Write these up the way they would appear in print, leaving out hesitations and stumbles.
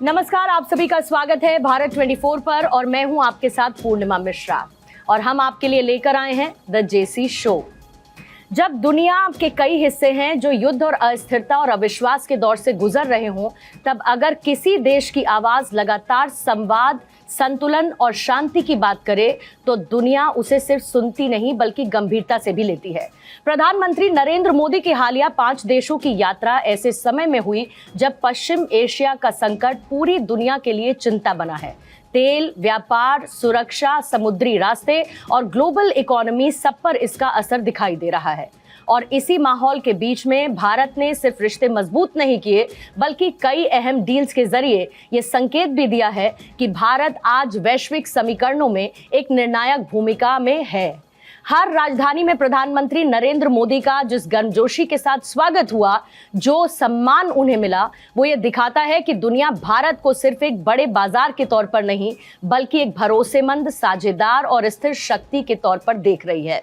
नमस्कार, आप सभी का स्वागत है भारत 24 पर और मैं हूं आपके साथ पूर्णिमा मिश्रा और हम आपके लिए लेकर आए हैं द जेसी शो। जब दुनिया के कई हिस्से हैं जो युद्ध और अस्थिरता और अविश्वास के दौर से गुजर रहे हों, तब अगर किसी देश की आवाज लगातार संवाद, संतुलन और शांति की बात करे तो दुनिया उसे सिर्फ सुनती नहीं बल्कि गंभीरता से भी लेती है। प्रधानमंत्री नरेंद्र मोदी की हालिया 5 देशों की यात्रा ऐसे समय में हुई जब पश्चिम एशिया का संकट पूरी दुनिया के लिए चिंता बना है। तेल, व्यापार, सुरक्षा, समुद्री रास्ते और ग्लोबल इकोनॉमी सब पर इसका असर दिखाई दे रहा है। और इसी माहौल के बीच में भारत ने सिर्फ रिश्ते मजबूत नहीं किए बल्कि कई अहम डील्स के जरिए ये संकेत भी दिया है कि भारत आज वैश्विक समीकरणों में एक निर्णायक भूमिका में है। हर राजधानी में प्रधानमंत्री नरेंद्र मोदी का जिस गर्मजोशी के साथ स्वागत हुआ, जो सम्मान उन्हें मिला, वो ये दिखाता है कि दुनिया भारत को सिर्फ एक बड़े बाजार के तौर पर नहीं बल्कि एक भरोसेमंद, साझेदार और स्थिर शक्ति के तौर पर देख रही है।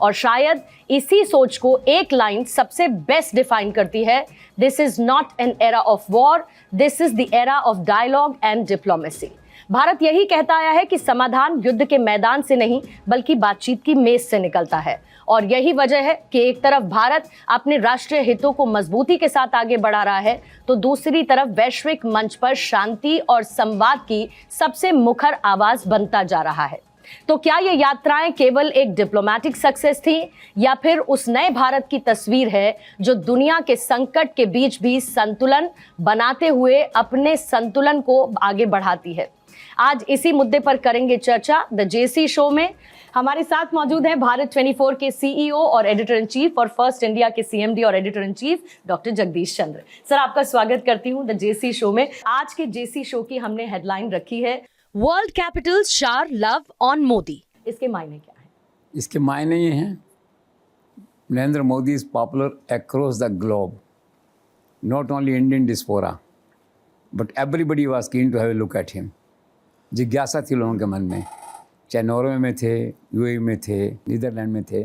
और शायद इसी सोच को एक लाइन सबसे बेस्ट डिफाइन करती है, this is not an era of war, this is the era of dialogue and diplomacy. Bharat यही कहता आया है कि समाधान युद्ध के मैदान से नहीं बल्कि बातचीत की मेज से निकलता है। और यही वजह है कि एक तरफ भारत अपने राष्ट्रीय हितों को मजबूती के साथ आगे बढ़ा रहा है तो दूसरी तरफ वैश्विक मंच पर शांति और संवाद की सबसे मुखर आवाज बनता जा रहा है। तो क्या ये यात्राएं केवल एक डिप्लोमैटिक सक्सेस थी या फिर उस नए भारत की तस्वीर है जो दुनिया के संकट के बीच भी संतुलन बनाते हुए अपने संतुलन को आगे बढ़ाती है? आज इसी मुद्दे पर करेंगे चर्चा द जेसी शो में। हमारे साथ मौजूद हैं भारत 24 के सीईओ और एडिटर इन चीफ और फर्स्ट इंडिया के सीएमडी और editor in chief doctor Jagdish Chandra. Sir, आपका स्वागत करती हूं द जेसी शो में। आज के जेसी शो की हमने हेडलाइन रखी है, world capitals shower love on Modi. इसके मायने क्या है? इसके मायने ये हैं, Narendra Modi is popular across the globe, not only Indian diaspora but everybody was keen to have a look at him. जिज्ञासा थी लोगों के मन में, चाहे नॉर्वे में थे, यूएई में थे, नीदरलैंड में थे,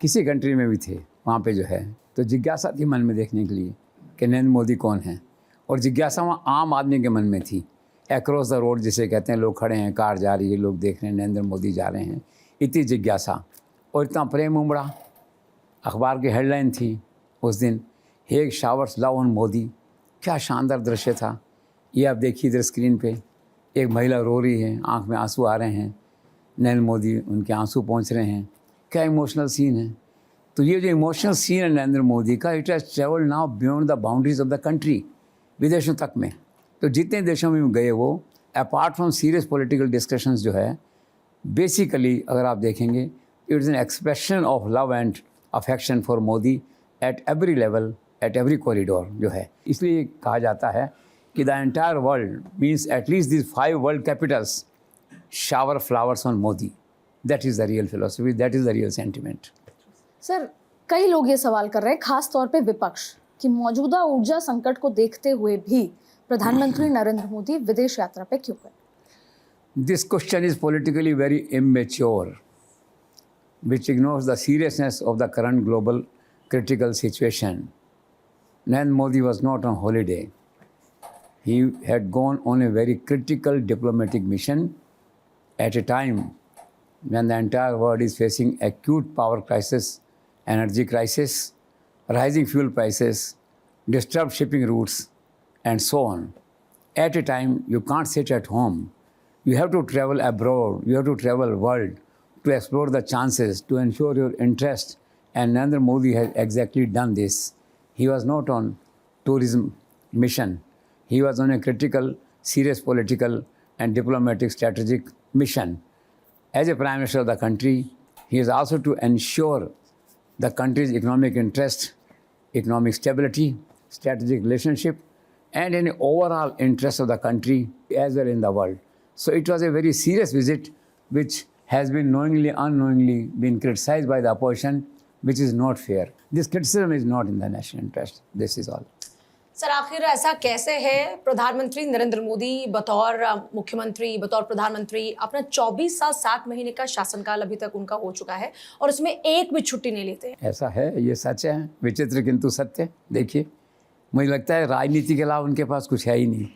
किसी कंट्री में भी थे, वहाँ पे जो है तो जिज्ञासा थी मन में देखने के लिए कि नरेंद्र मोदी कौन है। और जिज्ञासा वहाँ आम आदमी के मन में थी, अक्रॉस द रोड जिसे कहते हैं, लोग खड़े हैं, कार जा रही है, लोग देख रहे हैं नरेंद्र मोदी जा रहे हैं, इतनी जिज्ञासा और इतना प्रेम उमड़ा। अखबार की हेडलाइन थी उस दिन, हे शावर्स लव ऑन मोदी। क्या शानदार दृश्य था ये, आप देखिए इधर स्क्रीन पे, एक महिला रो रही है, आंख में आंसू आ रहे हैं, नरेंद्र मोदी उनके आंसू पहुंच रहे हैं। क्या इमोशनल सीन है। तो ये जो इमोशनल सीन है नरेंद्र मोदी का, it has travelled now beyond the boundaries of the country, विदेशों तक में। तो जितने देशों में गए वो, apart from serious political discussions जो है, बेसिकली अगर आप देखेंगे it is an expression of love and affection for Modi at every level, at every corridor जो है। इसलिए कहा जाता है कि the entire world means at least this 5 world Capitals shower flowers on Modi. That is the real philosophy, that is the real sentiment. Sir, कई लोग ये सवाल कर रहे हैं, खास तौर पे विपक्ष, कि मौजूदा ऊर्जा संकट को देखते हुए भी प्रधानमंत्री नरेंद्र मोदी विदेश यात्रा पे क्यों गए? This question is politically very immature, which ignores the seriousness of the current global critical situation. Narendra Modi was not on holiday. He had gone on a very critical diplomatic mission at a time when the entire world is facing acute power crisis, energy crisis, rising fuel prices, disturbed shipping routes, and so on. At a time you can't sit at home. You have to travel abroad. You have to travel world to explore the chances, to ensure your interest. And Narendra Modi has exactly done this. He was not on tourism mission. He was on a critical, serious political and diplomatic strategic mission. As a Prime Minister of the country, he is also to ensure the country's economic interest, economic stability, strategic relationship, and an overall interest of the country as well in the world. So it was a very serious visit which has been knowingly, unknowingly been criticized by the opposition, which is not fair. This criticism is not in the national interest. This is all. Sir, आखिर ऐसा कैसे है प्रधानमंत्री नरेंद्र मोदी बतौर मुख्यमंत्री, बतौर प्रधानमंत्री अपना 24 साल 7 महीने का शासनकाल अभी तक उनका हो चुका है और उसमें एक भी छुट्टी नहीं लेते हैं? ऐसा है, ये सच है, विचित्र किंतु सत्य। देखिए, मुझे लगता है राजनीति के अलावा उनके पास कुछ है ही नहीं।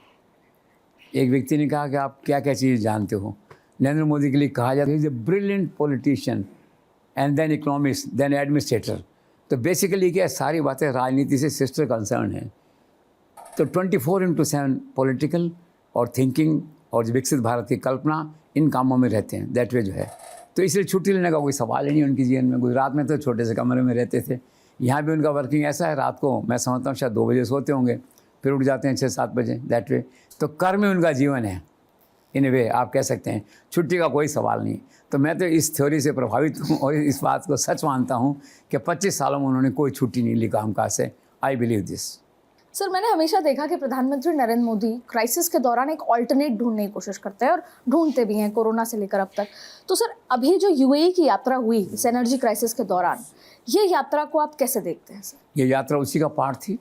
एक व्यक्ति ने कहा कि आप क्या क्या चीज़ जानते हो। नरेंद्र मोदी के लिए कहा जाता है is a brilliant politician and then economist then administrator. तो बेसिकली क्या सारी बातें राजनीति से सिस्टर कंसर्न है। तो 24/7 पॉलिटिकल और थिंकिंग और विकसित भारत की कल्पना इन कामों में रहते हैं। दैट वे जो है, तो इसलिए छुट्टी लेने का कोई सवाल ही नहीं उनके जीवन में। गुजरात में तो छोटे से कमरे में रहते थे, यहाँ भी उनका वर्किंग ऐसा है, रात को मैं समझता हूँ शायद 2 बजे सोते होंगे, फिर उठ जाते हैं 6-7 बजे। दैट वे तो कर्म में उनका जीवन है। इन ए वे आप कह सकते हैं छुट्टी का कोई सवाल नहीं। तो मैं तो इस थ्योरी से प्रभावित हूँ और इस बात को सच मानता हूँ कि 25 सालों में उन्होंने कोई छुट्टी नहीं ली कामकाज से। I believe this. सर, मैंने हमेशा देखा कि प्रधानमंत्री नरेंद्र मोदी क्राइसिस के दौरान एक ऑल्टरनेट ढूंढने की कोशिश करते हैं और ढूंढते भी हैं, कोरोना से लेकर अब तक। तो सर, अभी जो यूएई की यात्रा हुई इस एनर्जी क्राइसिस के दौरान, ये यात्रा को आप कैसे देखते हैं सर? ये यात्रा उसी का पार्ट थी,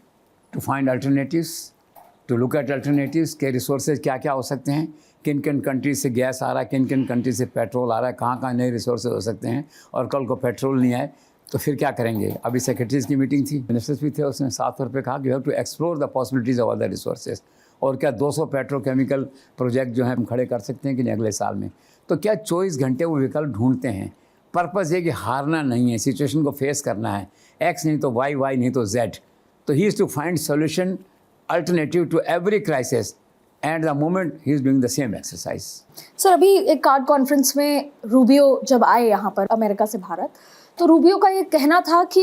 to find alternatives, to look at alternatives के रिसोर्सेज क्या क्या हो सकते हैं, किन किन कंट्रीज से गैस आ रहा है, किन किन कंट्रीज से पेट्रोल आ रहा है, कहाँ कहाँ नए रिसोर्सेज हो सकते हैं, और कल को पेट्रोल नहीं आए तो फिर क्या करेंगे। अभी सेक्रेटरीज़ की मीटिंग थी, मिनिस्टर्स भी थे, उसने साफ तौर पे कहा कि you have to explore the possibilities of other resources. और क्या 200 पेट्रोकेमिकल प्रोजेक्ट जो है हम खड़े कर सकते हैं कि नहीं अगले साल में। तो क्या 24 घंटे वो विकल्प ढूंढते हैं। पर्पज़ ये कि हारना नहीं है, सिचुएशन को फेस करना है, एक्स नहीं तो वाई, वाई नहीं तो जेड। तो he is to find solution alternative to every crisis and the moment he is doing the same exercise. Sir, अभी एक कार्ड कॉन्फ्रेंस में रूबियो जब आए यहाँ पर अमेरिका से भारत, तो रूबियो का ये कहना था कि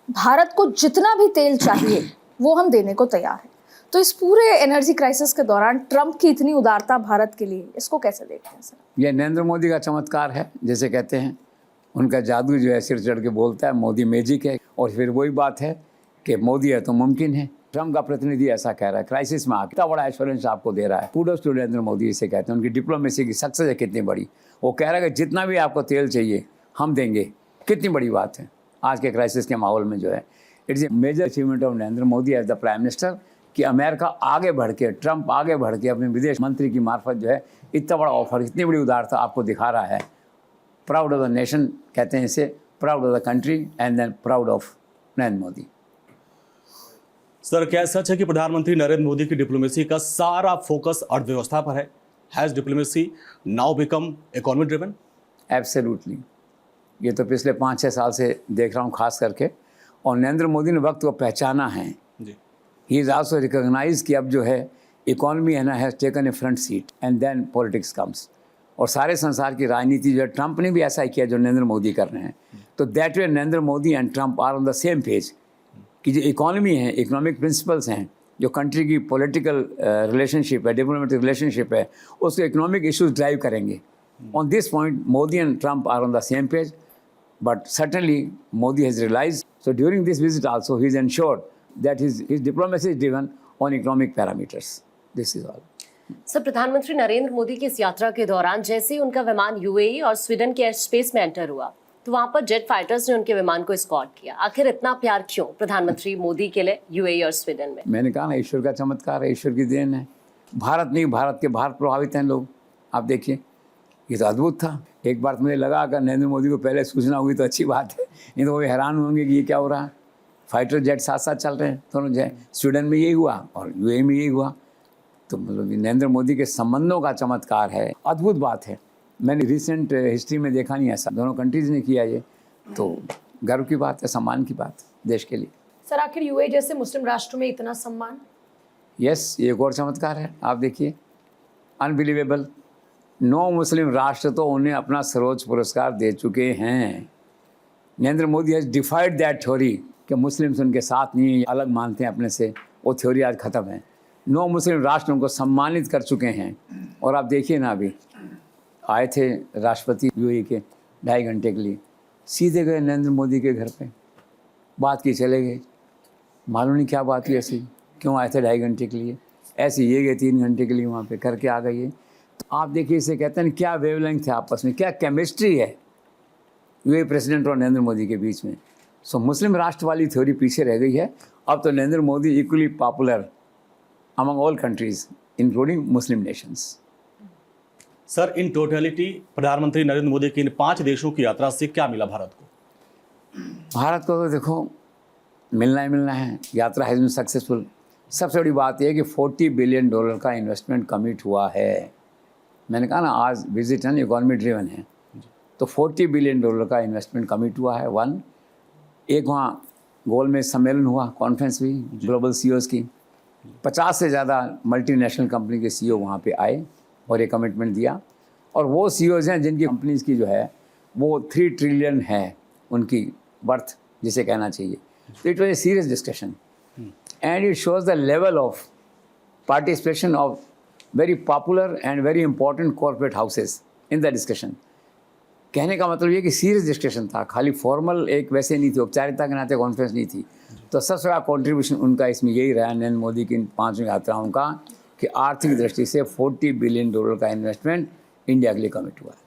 भारत को जितना भी तेल चाहिए वो हम देने को तैयार हैं। तो इस पूरे एनर्जी क्राइसिस के दौरान ट्रंप की इतनी उदारता भारत के लिए, इसको कैसे देखते हैं सर? यह नरेंद्र मोदी का चमत्कार है, जैसे कहते हैं उनका जादू जो है सिर चढ़ के बोलता है, मोदी मैजिक है। और फिर वही बात है कि मोदी है तो मुमकिन है। ट्रंप का प्रतिनिधि ऐसा कह रहा है, क्राइसिस में आके इतना बड़ा एश्योरेंस आपको दे रहा है। कूडोस टू नरेंद्र मोदी इसे कहते हैं। उनकी डिप्लोमेसी की सक्सेस है कितनी बड़ी। वो कह रहा है कि जितना भी आपको तेल चाहिए हम देंगे। कितनी बड़ी बात है आज के क्राइसिस के माहौल में जो है। It's a major achievement of Narendra Modi as the prime minister कि अमेरिका आगे बढ़ के, ट्रंप आगे बढ़ के अपने विदेश मंत्री की मार्फत जो है इतना बड़ा ऑफर, इतनी बड़ी उदारता आपको दिखा रहा है। प्राउड ऑफ द नेशन कहते हैं इसे, proud of the country and then proud of Narendra Modi. Sir, क्या सच है कि प्रधानमंत्री नरेंद्र मोदी की डिप्लोमेसी का सारा फोकस अर्थव्यवस्था पर है? Has diplomacy now become economy driven? Absolutely. ये तो पिछले 5-6 साल से देख रहा हूँ खास करके। और नरेंद्र मोदी ने वक्त को पहचाना है। जी। ही इज़ आल्सो रिकॉग्नाइज कि अब जो है इकोनॉमी है ना has taken a front seat and then politics comes. और सारे संसार की राजनीति जो है, ट्रंप ने भी ऐसा ही किया जो नरेंद्र मोदी कर रहे हैं। तो that way Narendra Modi and Trump are on the same page कि जो इकोनॉमी है, इकोनॉमिक प्रिंसिपल्स हैं, जो कंट्री की पॉलिटिकल रिलेशनशिप है, डिप्लोमेटिक रिलेशनशिप है, उसको इकोनॉमिक इश्यूज ड्राइव करेंगे। On this point Modi and Trump are on the same page, but certainly Modi has realized. So during this visit also he has ensured that his diplomacy is driven on economic parameters. This is all. Sir, प्रधानमंत्री नरेंद्र मोदी की इस यात्रा के दौरान जैसे ही उनका विमान UAE और स्वीडन के एयर स्पेस में एंटर हुआ तो वहां पर जेट फाइटर्स ने उनके विमान को एस्कॉर्ट किया। आखिर इतना प्यार क्यों प्रधानमंत्री मोदी के लिए यूएई और स्वीडन में? मैंने कहा ना, ईश्वर का चमत्कार है, ईश्वर की देन है। भारत नहीं, भारत के बाहर प्रभावित हैं लोग। आप देखिए, ये तो अद्भुत था। एक बार तो मुझे लगा अगर नरेंद्र मोदी को पहले सूचना हुई तो अच्छी बात है, नहीं तो वो भी हैरान होंगे कि ये क्या हो रहा है। फाइटर जेट साथ साथ चल रहे हैं दोनों जो है। स्वीडन में यही हुआ और यूएई में यही हुआ। तो मतलब नरेंद्र मोदी के संबंधों का चमत्कार है, अद्भुत बात है। मैंने रिसेंट हिस्ट्री में देखा नहीं ऐसा। दोनों कंट्रीज़ ने किया ये, तो गर्व की बात है, सम्मान की बात देश के लिए। सर, आखिर यूएई जैसे मुस्लिम राष्ट्र में इतना सम्मान? यस, ये एक और चमत्कार है। आप देखिए, अनबिलीवेबल। 9 मुस्लिम राष्ट्र तो उन्हें अपना सर्वोच्च पुरस्कार दे चुके हैं। Narendra Modi has डिफाइड that theory कि मुस्लिम्स उनके साथ नहीं है, अलग मानते हैं अपने से। वो थ्योरी आज ख़त्म है। 9 मुस्लिम राष्ट्र उनको सम्मानित कर चुके हैं। और आप देखिए ना, अभी आए थे राष्ट्रपति यूएई के 2.5 घंटे के लिए, सीधे गए नरेंद्र मोदी के घर पे, बात की चले गए। मालूम नहीं क्या बात हुई ऐसी, क्यों आए थे 2.5 घंटे के लिए, ऐसे ये गए 3 घंटे के लिए वहाँ पे करके आ गए। तो आप देखिए, इसे कहते हैं क्या वेवलेंथ है आपस में, क्या केमिस्ट्री है यूएई प्रेसिडेंट और नरेंद्र मोदी के बीच में। सो मुस्लिम राष्ट्र वाली थ्योरी पीछे रह गई है। अब तो Narendra Modi equally popular among all countries including Muslim Nations. Sir, in totality प्रधानमंत्री नरेंद्र मोदी की इन 5 देशों की यात्रा से क्या मिला भारत को? भारत को तो देखो मिलना ही मिलना है। यात्रा हैज़ बीन सक्सेसफुल। सबसे बड़ी बात यह है कि $40 बिलियन का इन्वेस्टमेंट कमिट हुआ है। मैंने कहा ना आज विजिट है, इकॉनमी ड्रिवन है, तो $40 बिलियन का इन्वेस्टमेंट कमिट हुआ है। एक वहाँ गोल में सम्मेलन हुआ, कॉन्फ्रेंस हुई ग्लोबल सीईओज़ की, 50 से ज़्यादा मल्टीनेशनल कंपनी के सीईओ वहाँ पे आए और ये कमिटमेंट दिया। और वो सीईओज़ हैं जिनकी कंपनीज़ की जो है वो 3 ट्रिलियन है उनकी वर्थ, जिसे कहना चाहिए। तो it was a serious discussion and it shows the level of participation of very popular and very important corporate houses in the discussion। कहने का मतलब ये कि सीरियस डिस्कशन था, खाली फॉर्मल एक वैसे नहीं थी, औपचारिकता के नाते कॉन्फ्रेंस नहीं थी। तो सबसे बड़ा कॉन्ट्रीब्यूशन उनका इसमें यही रहा नरेंद्र मोदी की इन 5 यात्राओं का कि आर्थिक दृष्टि से $40 बिलियन का इन्वेस्टमेंट इंडिया के लिए कमिट हुआ है।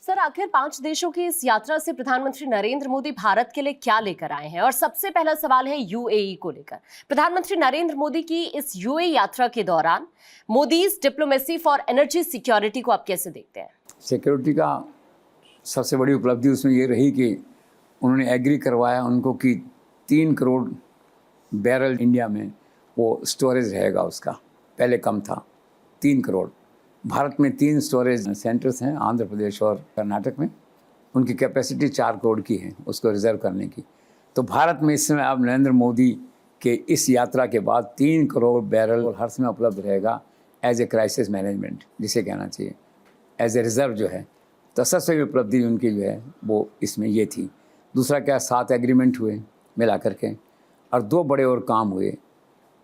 सर, आखिर 5 देशों की इस यात्रा से प्रधानमंत्री नरेंद्र मोदी भारत के लिए क्या लेकर आए हैं? और सबसे पहला सवाल है यूएई को लेकर। प्रधानमंत्री नरेंद्र मोदी की इस यूएई यात्रा के दौरान Modi's diplomacy for energy security को आप कैसे देखते हैं? सिक्योरिटी का सबसे बड़ी उपलब्धि उसमें ये रही कि उन्होंने एग्री करवाया उनको कि 3 करोड़ बैरल इंडिया में वो स्टोरेज रहेगा उसका, पहले कम था 3 करोड़। भारत में 3 स्टोरेज सेंटर्स हैं, आंध्र प्रदेश और कर्नाटक में, उनकी कैपेसिटी 4 करोड़ की है उसको रिज़र्व करने की। तो भारत में इस समय अब नरेंद्र मोदी के इस यात्रा के बाद 3 करोड़ बैरल हर समय उपलब्ध रहेगा एज ए क्राइसिस मैनेजमेंट, जिसे कहना चाहिए एज ए रिज़र्व जो है। तो सबसे बड़ी उपलब्धि उनकी जो है वो इसमें ये थी। दूसरा क्या, 7 एग्रीमेंट हुए मिला करके और 2 बड़े और काम हुए।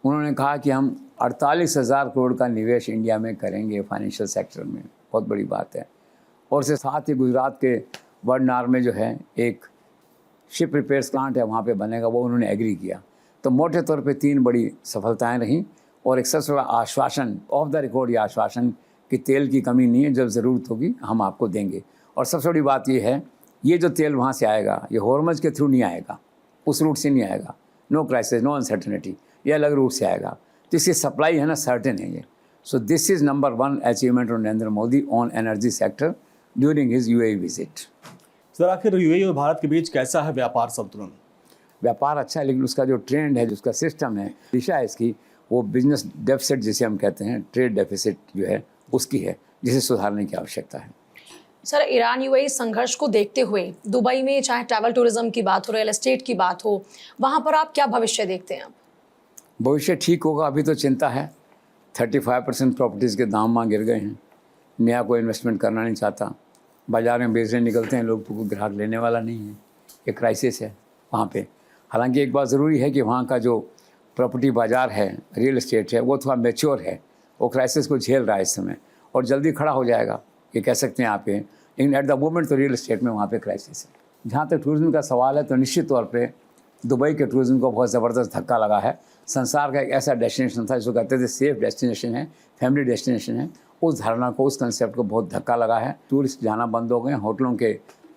उन्होंने कहा कि हम 48,000 करोड़ का निवेश इंडिया में करेंगे फाइनेंशियल सेक्टर में, बहुत बड़ी बात है। और उसके साथ ही गुजरात के वडनार में जो है एक शिप रिपेयर्स प्लांट है, वहाँ पे बनेगा, वो उन्होंने एग्री किया। तो मोटे तौर पे 3 बड़ी सफलताएं रहीं और एक सबसे बड़ा आश्वासन, ऑफ द रिकॉर्ड ये आश्वासन कि तेल की कमी नहीं है, जब ज़रूरत होगी हम आपको देंगे। और सबसे बड़ी बात ये है, ये जो तेल वहाँ से आएगा ये हॉर्मज के थ्रू नहीं आएगा, उस रूट से नहीं आएगा, नो क्राइसिस नो अनसर्टनिटी, ये अलग रूट से आएगा। तो इसकी सप्लाई है ना सर्टेन है ये। So this is number 1 achievement of Narendra Modi on energy sector during his UAE visit. Sir, आखिर यूएई और भारत के बीच कैसा है व्यापार संतुलन? व्यापार अच्छा है, लेकिन उसका जो ट्रेंड है, जिसका सिस्टम है, दिशा है इसकी, वो बिजनेस डेफिसिट जिसे हम कहते हैं, ट्रेड डेफिसिट जो है उसकी है, जिसे सुधारने की आवश्यकता है। सर, ईरान यूएई संघर्ष को देखते हुए दुबई में चाहे ट्रैवल टूरिज्म की बात हो, रियल एस्टेट की बात हो, वहाँ पर आप क्या भविष्य देखते हैं? भविष्य ठीक होगा, अभी तो चिंता है। 35% प्रॉपर्टीज़ के दाम वहाँ गिर गए हैं, नया कोई इन्वेस्टमेंट करना नहीं चाहता, बाज़ार में बेचने निकलते हैं लोग तो कोई ग्राहक लेने वाला नहीं है, ये क्राइसिस है वहाँ पे। हालांकि एक बात ज़रूरी है कि वहाँ का जो प्रॉपर्टी बाज़ार है, रियल एस्टेट है, वो थोड़ा मैच्योर है, वो क्राइसिस को झेल रहा है इस समय और जल्दी खड़ा हो जाएगा, ये कह सकते हैं आप। लेकिन एट द मोमेंट तो रियल एस्टेट में वहाँ पे क्राइसिस है। जहाँ तक टूरिज़्म का सवाल है तो निश्चित तौर पे दुबई के टूरिज़्म को बहुत ज़बरदस्त धक्का लगा है। संसार का एक ऐसा डेस्टिनेशन था जिसको कहते थे सेफ डेस्टिनेशन है, फैमिली डेस्टिनेशन है, उस धारणा को, उस कंसेप्ट को बहुत धक्का लगा है। टूरिस्ट जाना बंद हो गए, होटलों के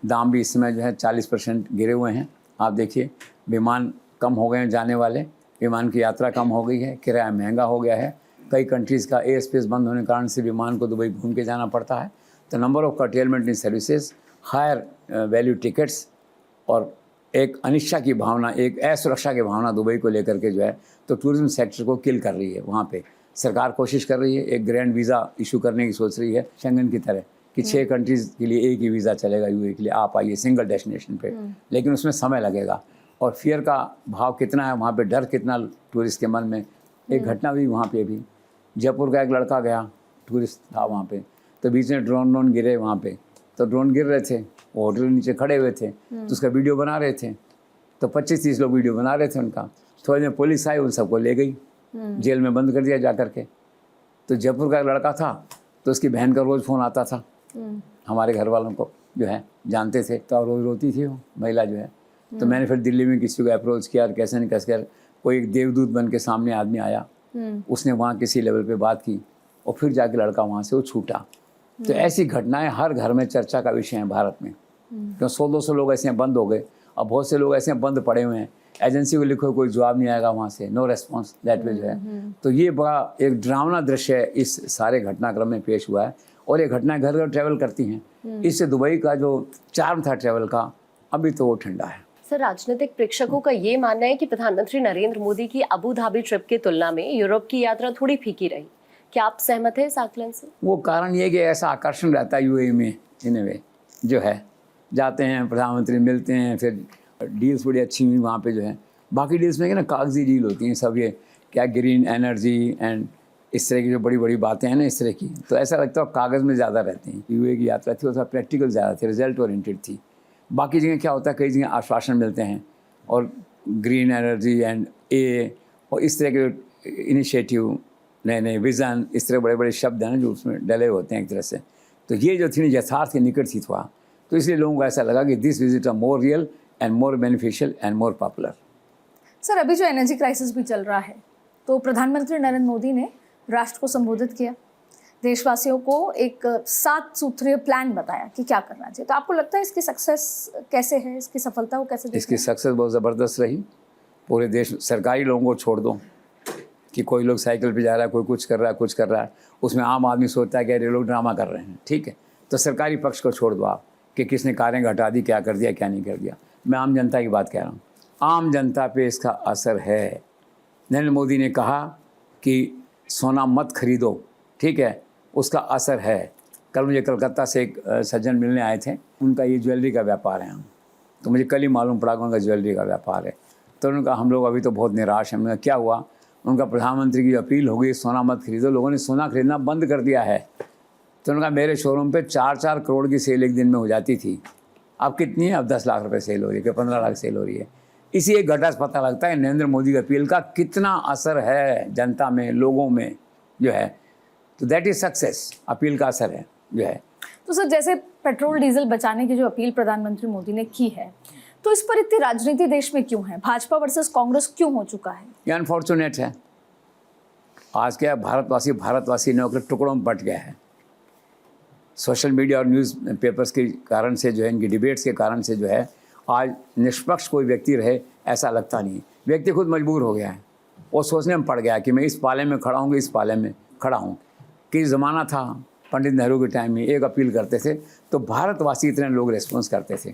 दाम भी इस समय जो है 40% गिरे हुए हैं। आप देखिए, विमान कम हो गए हैं जाने वाले, विमान की यात्रा कम हो गई है, किराया महंगा हो गया है, कई कंट्रीज़ का एयर स्पेस बंद होने के कारण से विमान को दुबई घूम के जाना पड़ता है। तो number of curtailment in services, higher value tickets और एक अनिश्चितता की भावना, एक असुरक्षा की भावना दुबई को लेकर के जो है तो टूरिज्म सेक्टर को किल कर रही है। वहाँ पे सरकार कोशिश कर रही है, एक ग्रैंड वीज़ा इशू करने की सोच रही है शेंगन की तरह कि 6 कंट्रीज़ के लिए एक ही वीज़ा चलेगा यूएई के लिए, आप आइए सिंगल डेस्टिनेशन पे। लेकिन उसमें समय लगेगा और फियर का भाव कितना है वहाँ पे, डर कितना टूरिस्ट के मन में। एक घटना हुई वहाँ पे भी, जयपुर का एक लड़का गया, टूरिस्ट था वहाँ पे, तो बीच में ड्रोन गिरे वहाँ पे, तो ड्रोन गिर रहे थे, वो होटल के नीचे खड़े हुए थे, तो उसका वीडियो बना रहे थे, तो 25-30 लोग वीडियो बना रहे थे उनका। थोड़ी देर पुलिस आई, उन सबको ले गई, जेल में बंद कर दिया जा करके। तो जयपुर का एक लड़का था, तो उसकी बहन का रोज़ फ़ोन आता था, हमारे घर वालों को जो है जानते थे, तो रोज़ रोती थी वो महिला जो है। तो मैंने फिर दिल्ली में किसी को अप्रोच किया, कैसे नहीं कैसे कर, कोई एक देवदूत बन के सामने आदमी आया, उसने वहाँ किसी लेवल पे बात की और फिर जाके लड़का वहाँ से वो छूटा। तो ऐसी घटनाएं हर घर में चर्चा का विषय है भारत में, क्यों 100-200 लोग ऐसे बंद हो गए, और बहुत से लोग ऐसे बंद पड़े हुए हैं, एजेंसी को लिखो कोई जवाब नहीं आएगा वहाँ से, नो रेस्पॉन्स दैट वे जो है। तो ये बड़ा एक ड्रावना दृश्य इस सारे घटनाक्रम में पेश हुआ है और ये घटनाएं घर घर ट्रैवल करती हैं। इससे दुबई का जो चार्म था ट्रैवल का, अभी तो वो ठंडा है। सर, राजनीतिक प्रेक्षकों का ये मानना है कि प्रधानमंत्री नरेंद्र मोदी की अबू धाबी ट्रिप की तुलना में यूरोप की यात्रा थोड़ी फीकी रही। क्या आप सहमत हैं इस आकलन से? वो कारण ये कि ऐसा आकर्षण रहता है यूएई में, इन ए वे जो है, जाते हैं प्रधानमंत्री मिलते हैं, फिर डील्स बड़ी अच्छी हुई वहाँ पे जो है। बाकी डील्स में क्या ना कागजी डील होती हैं सब, ये क्या ग्रीन एनर्जी एंड इस तरह की जो बड़ी बड़ी बातें हैं ना इस तरह की, तो ऐसा लगता है कागज़ में ज़्यादा रहती हैं। यूएई की यात्रा थी, उसका प्रैक्टिकल ज़्यादा थी, रिजल्ट ओरिएंटेड थी। बाकी जगह क्या होता है, कई जगह आश्वासन मिलते हैं और ग्रीन एनर्जी एंड और इस तरह के इनिशिएटिव, नए नए विज़न, इस तरह बड़े बड़े शब्द हैं ना जो उसमें डले होते हैं एक तरह से। तो ये जो थी यथार्थ के निकट थी थोड़ा, तो इसलिए लोगों को ऐसा लगा कि this visit are more real and more beneficial and more popular. Sir, अभी जो एनर्जी क्राइसिस भी चल रहा है, तो प्रधानमंत्री नरेंद्र मोदी ने राष्ट्र को संबोधित किया, देशवासियों को एक 7 सूत्रीय प्लान बताया कि क्या करना चाहिए। तो आपको लगता है इसकी सक्सेस कैसे है, इसकी सफलता को कैसे देखते इसकी हैं? सक्सेस बहुत ज़बरदस्त रही। पूरे देश, सरकारी लोगों को छोड़ दो कि कोई लोग साइकिल पे जा रहा है, कोई कुछ कर रहा है, उसमें आम आदमी सोचता है कि अरे लोग ड्रामा कर रहे हैं, ठीक है। तो सरकारी पक्ष को छोड़ दो आप कि किसने कारें घटा दी, क्या कर दिया, क्या नहीं कर दिया। मैं आम जनता की बात कह रहा हूँ, आम जनता पे इसका असर है। नरेंद्र मोदी ने कहा कि सोना मत खरीदो, ठीक है, उसका असर है। कल मुझे कलकत्ता से एक सज्जन मिलने आए थे, उनका ये ज्वेलरी का व्यापार है, तो मुझे कल ही मालूम पड़ा कि उनका ज्वेलरी का व्यापार है। तो उन्होंने कहा हम लोग अभी तो बहुत निराश हैं। मैंने कहा क्या हुआ? उनका प्रधानमंत्री की अपील हो गई सोना मत खरीदो, लोगों ने सोना खरीदना बंद कर दिया है। तो उन्होंने कहा मेरे शोरूम पे 4-4 करोड़ की सेल एक दिन में हो जाती थी, अब कितनी है? अब 10 लाख रुपए सेल हो रही है, कि 15 लाख सेल हो रही है। इसी एक घटना से पता लगता है नरेंद्र मोदी की अपील का कितना असर है जनता में, लोगों में जो है। तो दैट इज सक्सेस, अपील का असर है जो है। तो सर, जैसे पेट्रोल डीजल बचाने की जो अपील प्रधानमंत्री मोदी ने की है, तो इस पर इतनी राजनीति देश में क्यों है? भाजपा वर्सेस कांग्रेस क्यों हो चुका है? ये अनफॉर्चुनेट है। आज क्या भारतवासी ने होकर टुकड़ों में बट गया है। सोशल मीडिया और न्यूज़ पेपर्स के कारण से जो है, इनकी डिबेट्स के कारण से जो है, आज निष्पक्ष कोई व्यक्ति रहे ऐसा लगता नहीं। व्यक्ति खुद मजबूर हो गया है, वो सोचने में पड़ गया कि मैं इस पाले में खड़ा हूँ, इस पाले में खड़ा हूँ। कि ज़माना था पंडित नेहरू के टाइम में, एक अपील करते थे तो भारतवासी इतने लोग रेस्पॉन्स करते थे।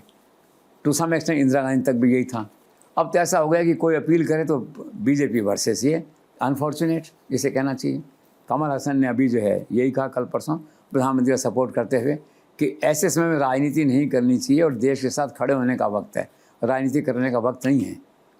To some extent Indira Gandhi तक भी यही था। अब तो ऐसा हो गया कि कोई अपील करे तो बीजेपी वर्सेस ये, अनफॉर्चुनेट जिसे कहना चाहिए। कमल हसन ने अभी जो है यही कहा कल परसों प्रधानमंत्री का सपोर्ट करते हुए कि ऐसे समय में राजनीति नहीं करनी चाहिए और देश के साथ खड़े होने का वक्त है, राजनीति करने का वक्त नहीं है।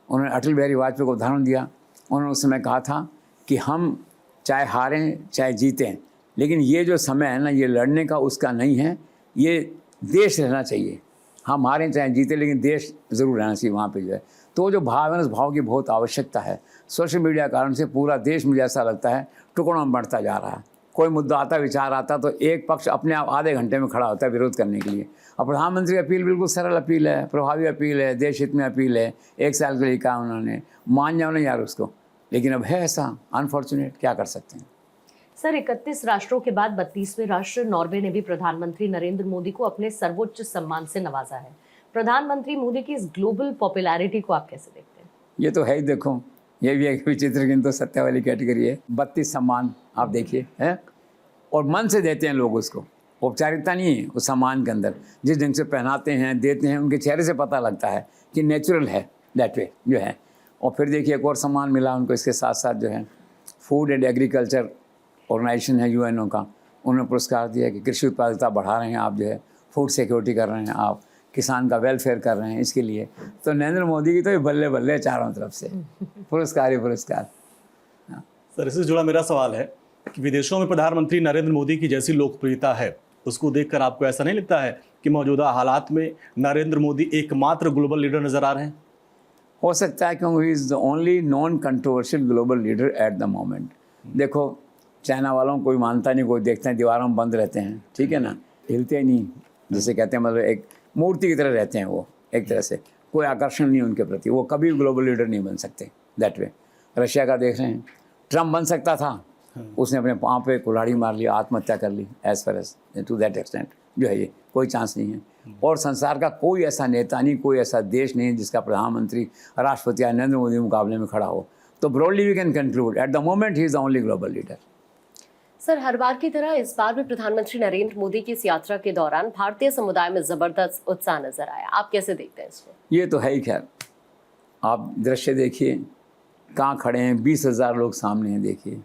उन्होंने अटल बिहारी वाजपेयी को उदाहरण दिया। उन्होंने उस समय कहा था कि हम चाहे हारें चाहे जीतें, लेकिन ये जो समय है ना, ये लड़ने का उसका नहीं है, ये देश रहना चाहिए। हम हारें चाहे जीतें, लेकिन देश ज़रूर रहना चाहिए वहाँ पे जो है। तो जो भाव है, उस भाव की बहुत आवश्यकता है। सोशल मीडिया कारण से पूरा देश, मुझे ऐसा लगता है, टुकड़ों में बढ़ता जा रहा है। कोई मुद्दा आता, विचार आता, तो एक पक्ष अपने आप आधे घंटे में खड़ा होता है विरोध करने के लिए। और प्रधानमंत्री की अपील बिल्कुल सरल अपील है, प्रभावी अपील है, देश हित में अपील है। 1 साल के लिए कहा उन्होंने, मान जाओ ना यार उसको, लेकिन अब है ऐसा, अनफॉर्चुनेट, क्या कर सकते हैं। सर, 31 राष्ट्रों के बाद 32वें राष्ट्र नॉर्वे ने भी प्रधानमंत्री नरेंद्र मोदी को अपने सर्वोच्च सम्मान से नवाजा है। प्रधानमंत्री मोदी की इस ग्लोबल पॉपुलैरिटी को आप कैसे देखते हैं? ये तो है ही, देखो ये भी एक विचित्र किंतु सत्य वाली कैटेगरी है। 32 सम्मान आप देखिए है, और मन से देते हैं लोग उसको, औपचारिकता नहीं है उस सम्मान के अंदर। जिस ढंग से पहनाते हैं, देते हैं, उनके चेहरे से पता लगता है कि नेचुरल है दैट वे जो है। और फिर देखिए एक और सम्मान मिला उनको इसके साथ साथ जो है, फूड एंड एग्रीकल्चर ऑर्गेनाइजेशन है यूएनओ का, उन्होंने पुरस्कार दिया कि कृषि उत्पादकता बढ़ा रहे हैं आप, जो है फूड सिक्योरिटी कर रहे हैं आप, किसान का वेलफेयर कर रहे हैं इसके लिए। तो नरेंद्र मोदी की तो ये बल्ले बल्ले चारों तरफ से पुरस्कार ही पुरस्कार। सर, इससे जुड़ा मेरा सवाल है कि विदेशों में प्रधानमंत्री नरेंद्र मोदी की जैसी लोकप्रियता है, उसको देखकर आपको ऐसा नहीं लगता है कि मौजूदा हालात में नरेंद्र मोदी एकमात्र ग्लोबल लीडर नजर आ रहे हैं? हो सकता है क्योंकि ही is the only non controversial global leader at the moment. देखो चाइना वालों को कोई मानता नहीं, कोई देखते हैं दीवारों में बंद रहते हैं, ठीक है ना, हिलते नहीं, जिसे कहते हैं, मतलब एक मूर्ति की तरह रहते हैं वो, एक तरह से कोई आकर्षण नहीं उनके प्रति, वो कभी ग्लोबल लीडर नहीं बन सकते दैट वे। रशिया का देख रहे हैं, ट्रम्प बन सकता था, उसने अपने पाँव पे कुल्हाड़ी मार लिया, आत्महत्या कर ली, as far as to that extent जो है, ये कोई चांस नहीं है। और संसार का कोई ऐसा नेता नहीं, कोई ऐसा देश नहीं जिसका प्रधानमंत्री राष्ट्रपति या नरेंद्र मोदी मुकाबले में खड़ा हो। तो broadly we can conclude at the moment he is the only global leader. Sir, हर बार की तरह इस बार भी प्रधानमंत्री नरेंद्र मोदी की इस यात्रा के दौरान भारतीय समुदाय में जबरदस्त उत्साह नजर आया। आप कैसे देखते हैं इसको? ये तो है ही। खैर, आप दृश्य देखिए, कहाँ खड़े हैं, 20,000 लोग सामने हैं। देखिए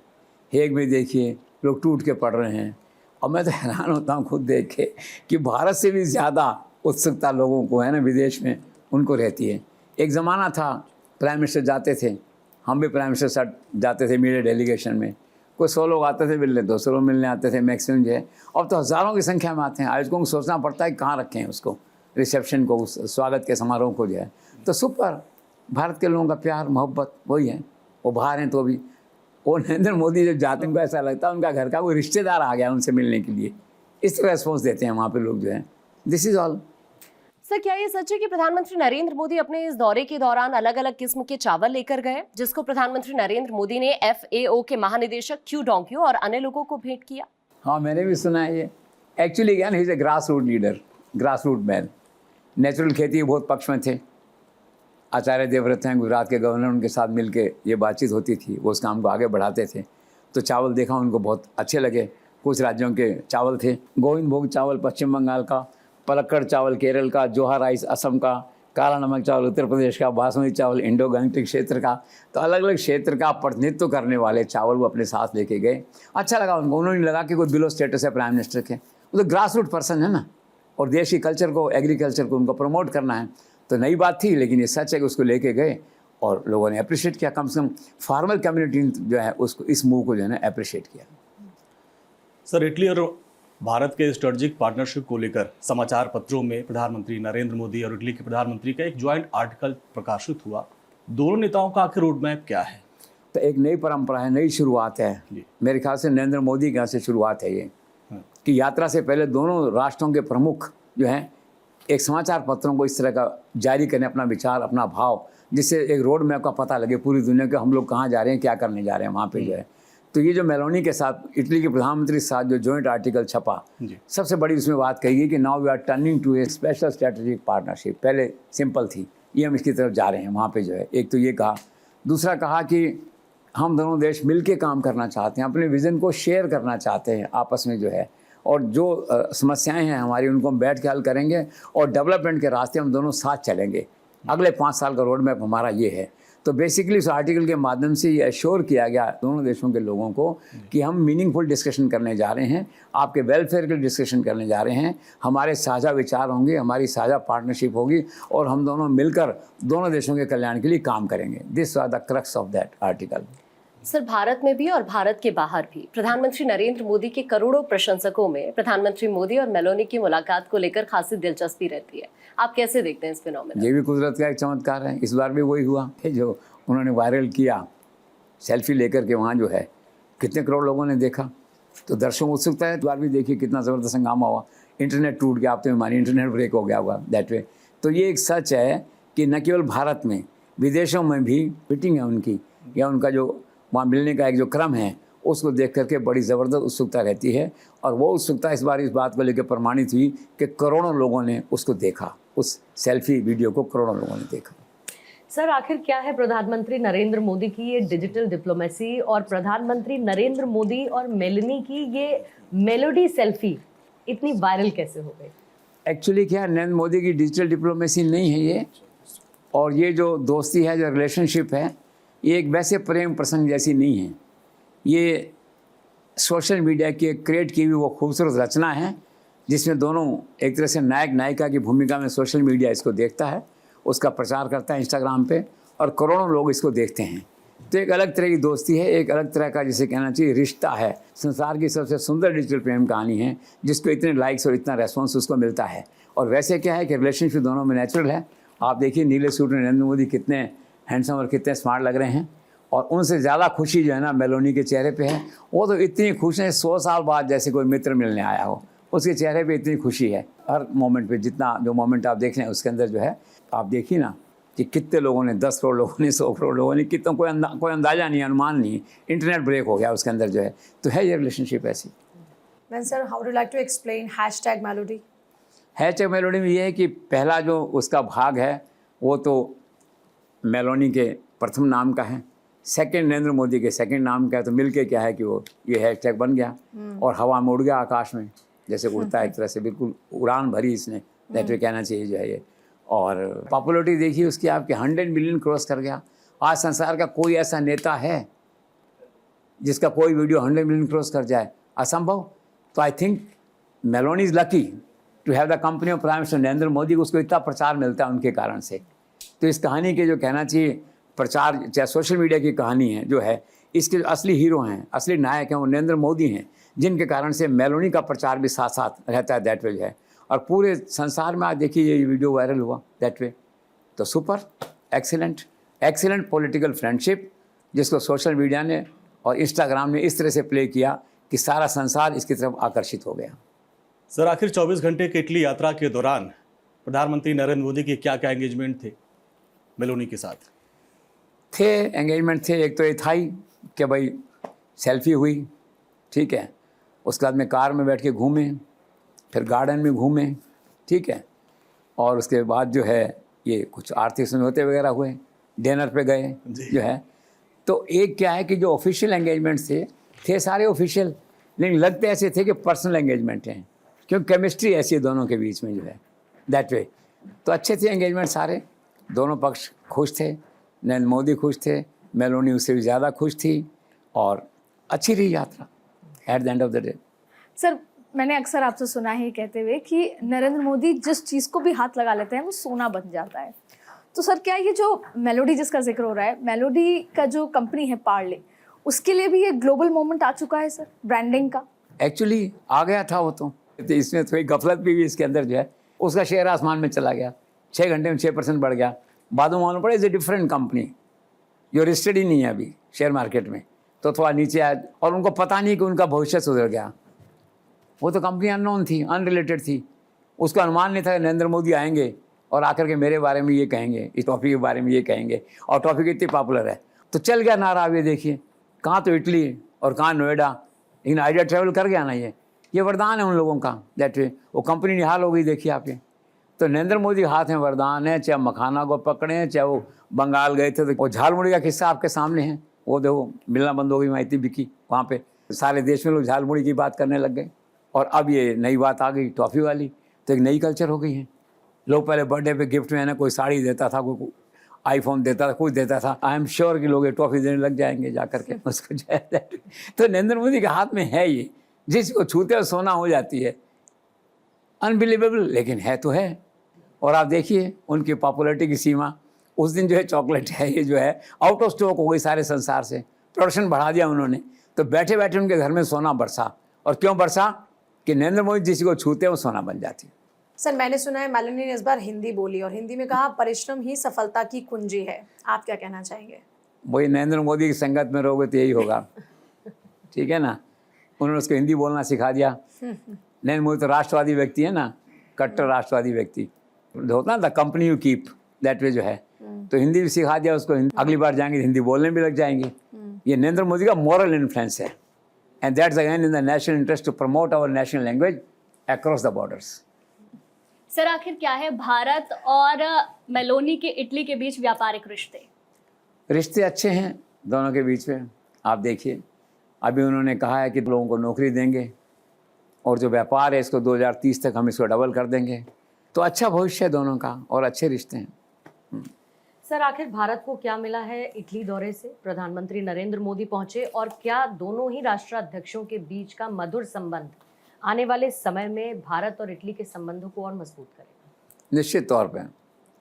हेग में देखिए, लोग टूट के पड़ रहे हैं। और मैं तो हैरान होता हूँ खुद देख के कि भारत से भी ज़्यादा उत्सुकता लोगों को है ना विदेश में, उनको रहती है। एक ज़माना था प्राइम मिनिस्टर जाते थे, हम भी प्राइम मिनिस्टर साथ जाते थे मीडिया डेलीगेशन में, कोई 100 लोग आते थे मिलने, 200 लोग मिलने आते थे मैक्सिमम जो है। अब तो हज़ारों की संख्या में आते हैं। आयोजकों को सोचना पड़ता है कहाँ रखें उसको, रिसेप्शन को, उस स्वागत के समारोह को जो है। तो सुपर, भारत के लोगों का प्यार मोहब्बत वही है। वो बाहर हैं तो भी वो नरेंद्र मोदी जब जाते हैं उनको ऐसा लगता है उनका घर का कोई रिश्तेदार आ गया उनसे मिलने के लिए। इस तरह रिस्पॉन्स देते हैं वहाँ पे लोग जो है। This is all. सर, क्या ये सच है कि प्रधानमंत्री नरेंद्र मोदी अपने इस दौरे के दौरान अलग अलग किस्म के चावल लेकर गए, जिसको प्रधानमंत्री नरेंद्र मोदी ने FAO के महानिदेशक क्यू डोंग्यू और अन्य लोगों को भेंट किया? हाँ, मैंने भी सुना है ये। एक्चुअली क्या, he is a grass root leader, grass root man. Natural खेती के बहुत पक्ष में थे। आचार्य देवव्रत हैं गुजरात के गवर्नर, उनके साथ मिलके ये बातचीत होती थी, वो उस काम को आगे बढ़ाते थे। तो चावल देखा, उनको बहुत अच्छे लगे। कुछ राज्यों के चावल थे, गोविंद भोग चावल पश्चिम बंगाल का, पलक्कड़ चावल केरल का, जोहा राइस असम का, काला नमक चावल उत्तर प्रदेश का, बासमती चावल इंडो गंगटिक क्षेत्र का। तो अलग अलग क्षेत्र का प्रतिनिधित्व करने वाले चावल वो अपने साथ लेके गए। अच्छा लगा उनको। उन्होंने लगा कि कोई बिलो स्टेटस है प्राइम मिनिस्टर के, वो तो ग्रास रूट पर्सन है ना, और देश की कल्चर को, एग्रीकल्चर को उनको प्रमोट करना है। तो नई बात थी, लेकिन ये सच है कि उसको लेके गए और लोगों ने अप्रिशिएट किया। कम से कम फार्मल कम्युनिटी जो है उसको, इस मूव को जो है ना अप्रिशिएट किया। सर, इटली और भारत के स्ट्रेटेजिक पार्टनरशिप को लेकर समाचार पत्रों में प्रधानमंत्री नरेंद्र मोदी और इटली के प्रधानमंत्री का एक ज्वाइंट आर्टिकल प्रकाशित हुआ। दोनों नेताओं का आखिर रोड मैप क्या है? तो एक नई परंपरा है, नई शुरुआत है। मेरे ख्याल से नरेंद्र मोदी के यहाँ से शुरुआत है ये, कि यात्रा से पहले दोनों राष्ट्रों के प्रमुख जो हैं एक समाचार पत्रों को इस तरह का जारी करें अपना विचार, अपना भाव, जिससे एक रोड मैप का पता लगे पूरी दुनिया के, हम लोग कहाँ जा रहे हैं, क्या करने जा रहे हैं वहाँ पे जो है। तो ये जो मेलोनी के साथ इटली के प्रधानमंत्री के साथ जो जॉइंट आर्टिकल छपा, सबसे बड़ी उसमें बात कही गई कि now we are turning to a special strategic partnership. पहले सिंपल थी, ये हम इसकी तरफ जा रहे हैं वहाँ पे जो है। एक तो ये कहा, दूसरा कहा कि हम दोनों देश मिल के काम करना चाहते हैं, अपने विज़न को शेयर करना चाहते हैं आपस में जो है, और जो समस्याएं हैं हमारी उनको हम बैठ के हल करेंगे और डेवलपमेंट के रास्ते हम दोनों साथ चलेंगे। अगले 5 साल का रोड मैप हमारा ये है। तो बेसिकली उस आर्टिकल के माध्यम से ये एश्योर किया गया दोनों देशों के लोगों को कि हम मीनिंगफुल डिस्कशन करने जा रहे हैं, आपके वेलफेयर के डिस्कशन करने जा रहे हैं, हमारे साझा विचार होंगे, हमारी साझा पार्टनरशिप होगी और हम दोनों मिलकर दोनों देशों के कल्याण के लिए काम करेंगे। This was the crux of that article. Sir, Bharat में भी और भारत के बाहर भी प्रधानमंत्री नरेंद्र मोदी के करोड़ों प्रशंसकों में प्रधानमंत्री मोदी और मेलोनी की मुलाकात को लेकर खासी दिलचस्पी रहती है। आप कैसे देखते हैं इस फिनोमेना? ये भी कुदरत का एक चमत्कार है। इस बार भी वही हुआ जो उन्होंने वायरल किया, सेल्फी लेकर के वहाँ जो है कितने करोड़ लोगों ने देखा। तो दर्शकों को उत्सुकता है। इस बार भी देखिए कितना ज़बरदस्त हंगामा हुआ। इंटरनेट टूट गया, आप तो मानिए इंटरनेट ब्रेक हो गया हुआ दैट वे। तो ये एक सच है कि न केवल भारत में, विदेशों में भी मीटिंग है उनकी, या उनका जो वहाँ मिलने का एक जो क्रम है, उसको देख करके बड़ी ज़बरदस्त उत्सुकता रहती है। और वो उत्सुकता इस बार इस बात को लेकर प्रमाणित हुई कि करोड़ों लोगों ने उसको देखा, उस सेल्फी वीडियो को करोड़ों लोगों ने देखा। सर, आखिर क्या है प्रधानमंत्री नरेंद्र मोदी की ये डिजिटल डिप्लोमेसी और प्रधानमंत्री नरेंद्र मोदी और मेलनी की ये मेलोडी सेल्फी इतनी वायरल कैसे हो गई? एक्चुअली क्या, नरेंद्र मोदी की डिजिटल डिप्लोमेसी नहीं है ये, और ये जो दोस्ती है, जो रिलेशनशिप है, ये एक वैसे प्रेम प्रसंग जैसी नहीं है। ये सोशल मीडिया की एक क्रिएट की हुई वो खूबसूरत रचना है, जिसमें दोनों एक तरह से नायक नायिका की भूमिका में सोशल मीडिया इसको देखता है, उसका प्रचार करता है इंस्टाग्राम पे, और करोड़ों लोग इसको देखते हैं। तो एक अलग तरह की दोस्ती है, एक अलग तरह का जिसे कहना चाहिए रिश्ता है। संसार की सबसे सुंदर डिजिटल प्रेम कहानी है, जिसको इतने लाइक्स और इतना रेस्पॉन्स उसको मिलता है। और वैसे क्या है कि रिलेशनशिप दोनों में नेचुरल है। आप देखिए नीले सूट में नरेंद्र मोदी कितने हैंडसम और कितने स्मार्ट लग रहे हैं, और उनसे ज़्यादा खुशी जो है ना मेलोनी के चेहरे पे है। वो तो इतनी खुश है, 100 साल बाद जैसे कोई मित्र मिलने आया हो, उसके चेहरे पे इतनी खुशी है। हर मोमेंट पे, जितना जो मोमेंट आप देख रहे हैं उसके अंदर जो है, आप देखिए ना कि कितने लोगों ने, 10 करोड़ लोगों ने, 100 करोड़ लोगों ने, कितनों कोई अंदाज़ा नहीं, अनुमान नहीं। इंटरनेट ब्रेक हो गया उसके अंदर जो है। तो है ये रिलेशनशिप ऐसी। Then sir, how would you like to explain #Melody? Hashtag melody में ये है कि पहला जो उसका भाग है वो तो मेलोनी के प्रथम नाम का है, सेकंड नरेंद्र मोदी के सेकंड नाम क्या है, तो मिल के क्या है कि वो ये हैशटैग बन गया और हवा में उड़ गया आकाश में, जैसे उड़ता है एक तरह से, बिल्कुल उड़ान भरी इसने, दैट वे कहना चाहिए जो है ये। और पॉपुलरिटी देखिए उसकी आपके 100 मिलियन क्रॉस कर गया। आज संसार का कोई ऐसा नेता है जिसका कोई वीडियो 100 मिलियन क्रॉस कर जाए? असंभव। तो I think Meloni is lucky to have the company of prime minister Narendra Modi, उसको इतना प्रचार मिलता है उनके कारण से। तो इस कहानी के जो कहना चाहिए प्रचार, चाहे सोशल मीडिया की कहानी है जो है, इसके जो असली हीरो हैं, असली नायक हैं, वो नरेंद्र मोदी हैं, जिनके कारण से मेलोनी का प्रचार भी साथ साथ रहता है दैट वे जो है। और पूरे संसार में आज देखिए ये वीडियो वायरल हुआ दैट वे। तो सुपर एक्सीलेंट पॉलिटिकल फ्रेंडशिप, जिसको सोशल मीडिया ने और इंस्टाग्राम ने इस तरह से प्ले किया कि सारा संसार इसकी तरफ आकर्षित हो गया। सर, आखिर 24 घंटे की इटली यात्रा के दौरान प्रधानमंत्री नरेंद्र मोदी के क्या क्या एंगेजमेंट थे मेलोनी के साथ? एंगेजमेंट थे, एक तो ये था ही कि भाई सेल्फी हुई, ठीक है, उसके बाद में कार में बैठ के घूमे, फिर गार्डन में घूमे, ठीक है, और उसके बाद जो है ये कुछ आर्थिक समझौते वगैरह हुए, डिनर पे गए जो है। तो एक क्या है कि जो ऑफिशियल एंगेजमेंट थे सारे ऑफिशियल, लेकिन लगते ऐसे थे कि पर्सनल एंगेजमेंट हैं, क्योंकि केमिस्ट्री ऐसी है दोनों के बीच में जो है दैट वे। तो अच्छे थे एंगेजमेंट सारे, दोनों पक्ष खुश थे, नरेंद्र मोदी खुश थे, मेलोनी उससे भी ज़्यादा खुश थी, और अच्छी रही यात्रा eight the end of the day. Sir, मैंने अक्सर आपसे सुना है कहते हुए कि नरेंद्र मोदी जिस चीज़ को भी हाथ लगा लेते हैं वो सोना बन जाता है। तो सर, क्या ये जो मेलोडी जिसका जिक्र हो रहा है, मेलोडी का जो कंपनी है पार्ले, उसके लिए भी ये ग्लोबल मोमेंट आ चुका है सर, ब्रांडिंग का? एक्चुअली आ गया था वो, तो इसमें थोड़ी गफलत भी इसके अंदर जो है, उसका शेयर आसमान में चला गया, 6 घंटे में 6% बढ़ गया। बाद में मालूम पड़ा इज़ ए डिफरेंट कंपनी जो रजिस्टर्ड ही नहीं है अभी शेयर मार्केट में, तो थोड़ा नीचे आया, और उनको पता नहीं कि उनका भविष्य सुधर गया। वो तो कंपनी अननोन थी, अनरिलेटेड थी, उसका अनुमान नहीं था कि नरेंद्र मोदी आएंगे और आकर के मेरे बारे में ये कहेंगे, इस टॉपिक के बारे में ये कहेंगे, और टॉपिक इतनी पॉपुलर है। तो चल गया नारा। अब ये देखिए, कहाँ तो इटली और कहाँ नोएडा, लेकिन आइडिया ट्रैवल कर गया ना। ये वरदान है उन लोगों का दैट वे। वो कंपनी निहाल हो गई देखिए आपके। तो नरेंद्र मोदी हाथ में वरदान है, चाहे मखाना को पकड़े, चाहे वो बंगाल गए थे तो वो झालमुड़ी का किस्सा आपके सामने है। वो देखो मिलना बंद हो गई, वहाँ इतनी बिकी, वहाँ पे सारे देश में लोग झालमुड़ी की बात करने लग गए। और अब ये नई बात आ गई टॉफ़ी वाली, तो एक नई कल्चर हो गई है। लोग पहले बर्थडे पे गिफ्ट में है ना कोई साड़ी देता था, कोई आईफोन देता था, कुछ देता था। आई एम श्योर कि लोग ये टॉफ़ी देने लग जाएंगे जा करके उसको। तो नरेंद्र मोदी के हाथ में है ये, जिसको छूते हो सोना हो जाती है। अनबिलीवेबल, लेकिन है तो है। और आप देखिए उनकी पॉपुलरिटी की सीमा, उस दिन जो है चॉकलेट है ये जो है आउट ऑफ स्टॉक हो गई सारे संसार से, प्रोडक्शन बढ़ा दिया उन्होंने। तो बैठे बैठे उनके घर में सोना बरसा। और क्यों बरसा? कि नरेंद्र मोदी जिसी को छूते हैं वो सोना बन जाती है। सर, मैंने सुना है मेलोनी ने इस बार हिंदी बोली और हिंदी में कहा परिश्रम ही सफलता की कुंजी है। आप क्या कहना चाहेंगे? वही नरेंद्र मोदी की संगत में रहोगे तो यही होगा, ठीक है ना। उन्होंने उसको हिंदी बोलना सिखा दिया। नरेंद्र मोदी तो राष्ट्रवादी व्यक्ति है ना, कट्टर राष्ट्रवादी व्यक्ति होता ना, the company you keep that way जो है। तो हिंदी भी सिखा दिया उसको, अगली बार जाएंगे हिंदी बोलने भी लग जाएंगे। ये नरेंद्र मोदी का मॉरल इन्फ्लुएंस है, and that's again in the national interest to promote our national language across the borders. Sir, आखिर क्या है भारत और मेलोनी के इटली के बीच व्यापारिक रिश्ते? रिश्ते अच्छे हैं दोनों के बीच में। आप देखिए अभी उन्होंने कहा है कि लोगों को नौकरी देंगे, और जो व्यापार है इसको 2030 तक हम इसको डबल कर देंगे। तो अच्छा भविष्य है दोनों का और अच्छे रिश्ते हैं। सर, आखिर भारत को क्या मिला है इटली दौरे से? प्रधानमंत्री नरेंद्र मोदी पहुंचे, और क्या दोनों ही राष्ट्राध्यक्षों के बीच का मधुर संबंध आने वाले समय में भारत और इटली के संबंधों को और मजबूत करेगा? निश्चित तौर पे।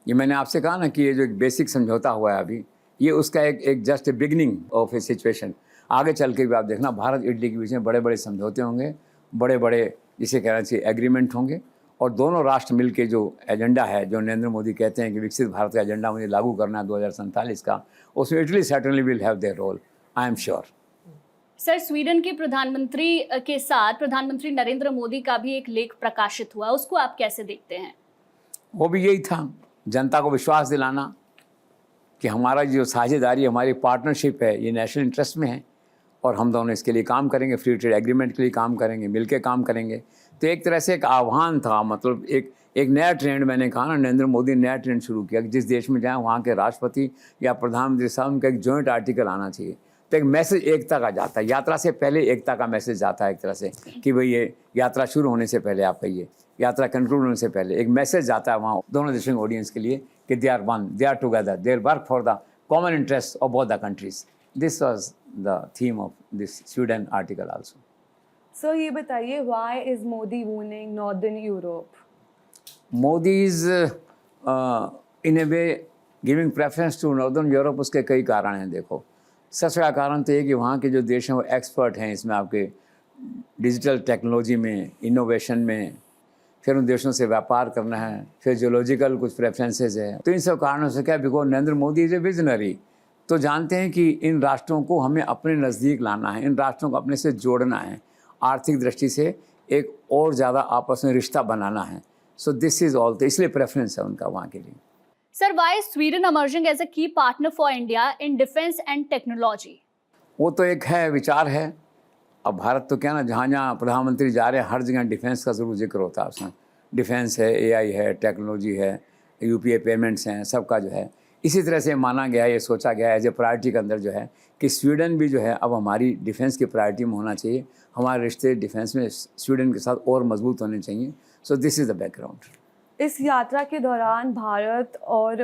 ये मैंने आपसे कहा ना कि ये जो एक बेसिक समझौता हुआ है अभी, ये उसका एक just a beginning of A situation. आगे चल के भी आप देखना भारत इटली के बीच में बड़े बड़े समझौते होंगे, बड़े बड़े जिसे कहना चाहिए एग्रीमेंट होंगे, और दोनों राष्ट्र मिल के जो एजेंडा है, जो नरेंद्र मोदी कहते हैं कि विकसित भारत का एजेंडा मुझे लागू करना है 2047 का, उसमें Italy certainly will have their role, I am sure. Sir, Sweden के प्रधानमंत्री के साथ प्रधानमंत्री नरेंद्र मोदी का भी एक लेख प्रकाशित हुआ, उसको आप कैसे देखते हैं? वो भी यही था, जनता को विश्वास दिलाना कि हमारा जो साझेदारी, हमारी पार्टनरशिप है, ये नेशनल इंटरेस्ट में है, और हम दोनों इसके लिए काम करेंगे, फ्री ट्रेड एग्रीमेंट के लिए काम करेंगे, मिलकर काम करेंगे। तो एक तरह से एक आह्वान था, मतलब एक नया ट्रेंड, मैंने कहा ना, नरेंद्र मोदी ने नया ट्रेंड शुरू किया कि जिस देश में जाएँ वहाँ के राष्ट्रपति या प्रधानमंत्री साहब उनका एक जॉइंट आर्टिकल आना चाहिए, तो एक मैसेज एकता का जाता है। यात्रा से पहले एकता का मैसेज जाता है एक तरह से कि भाई ये यात्रा शुरू होने से पहले, आप कहिए यात्रा कंक्लूड होने से पहले एक मैसेज जाता है वहाँ दोनों देशों के ऑडियंस के लिए कि they are one, they are together, they work for the common interest of both the countries. This was the theme of this Sweden article also. Sir ये बताइए, why is Modi wooing northern Europe? Modi is in a way giving preference to northern Europe. उसके कई कारण हैं। देखो, सबसे बड़ा कारण तो ये कि वहाँ के जो देश हैं वो एक्सपर्ट हैं इसमें, आपके डिजिटल टेक्नोलॉजी में, इनोवेशन में, फिर उन देशों से व्यापार करना है, फिर जियोलॉजिकल कुछ प्रेफरेंसेस है। तो इन सब कारणों से क्या, because Narendra Modi is a visionary, तो जानते हैं कि इन राष्ट्रों को हमें अपने नज़दीक लाना है, इन राष्ट्रों को अपने से जोड़ना है, आर्थिक दृष्टि से एक और ज़्यादा आपस में रिश्ता बनाना है। सो दिस इज़ ऑल, तो इसलिए प्रेफरेंस है उनका वहाँ के लिए। Sir, why is Sweden emerging as a key partner for India in defense and technology? वो तो एक है, विचार है। अब भारत तो क्या ना, जहाँ जहाँ प्रधानमंत्री जा रहे हैं हर जगह डिफेंस का ज़रूर जिक्र होता है उसमें। डिफेंस है, एआई है, टेक्नोलॉजी है, यूपीआई पेमेंट्स हैं, सबका जो है इसी तरह से माना गया है, ये सोचा गया है एज ए प्रायोरिटी के अंदर जो है कि स्वीडन भी जो है अब हमारी डिफेंस की प्रायोरिटी में होना चाहिए। हमारे रिश्ते डिफेंस में स्वीडन के साथ और मजबूत होने चाहिए। So this is the background. इस यात्रा के दौरान भारत और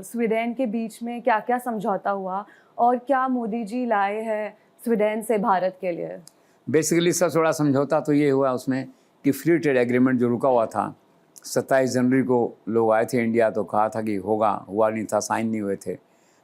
स्वीडन के बीच में क्या क्या समझौता हुआ और क्या मोदी जी लाए हैं स्वीडन से भारत के लिए? बेसिकली सबसे बड़ा समझौता तो ये हुआ उसमें कि फ्री ट्रेड एग्रीमेंट जो रुका हुआ था, 27 जनवरी को लोग आए थे इंडिया, तो कहा था कि होगा, हुआ नहीं था, साइन नहीं हुए थे।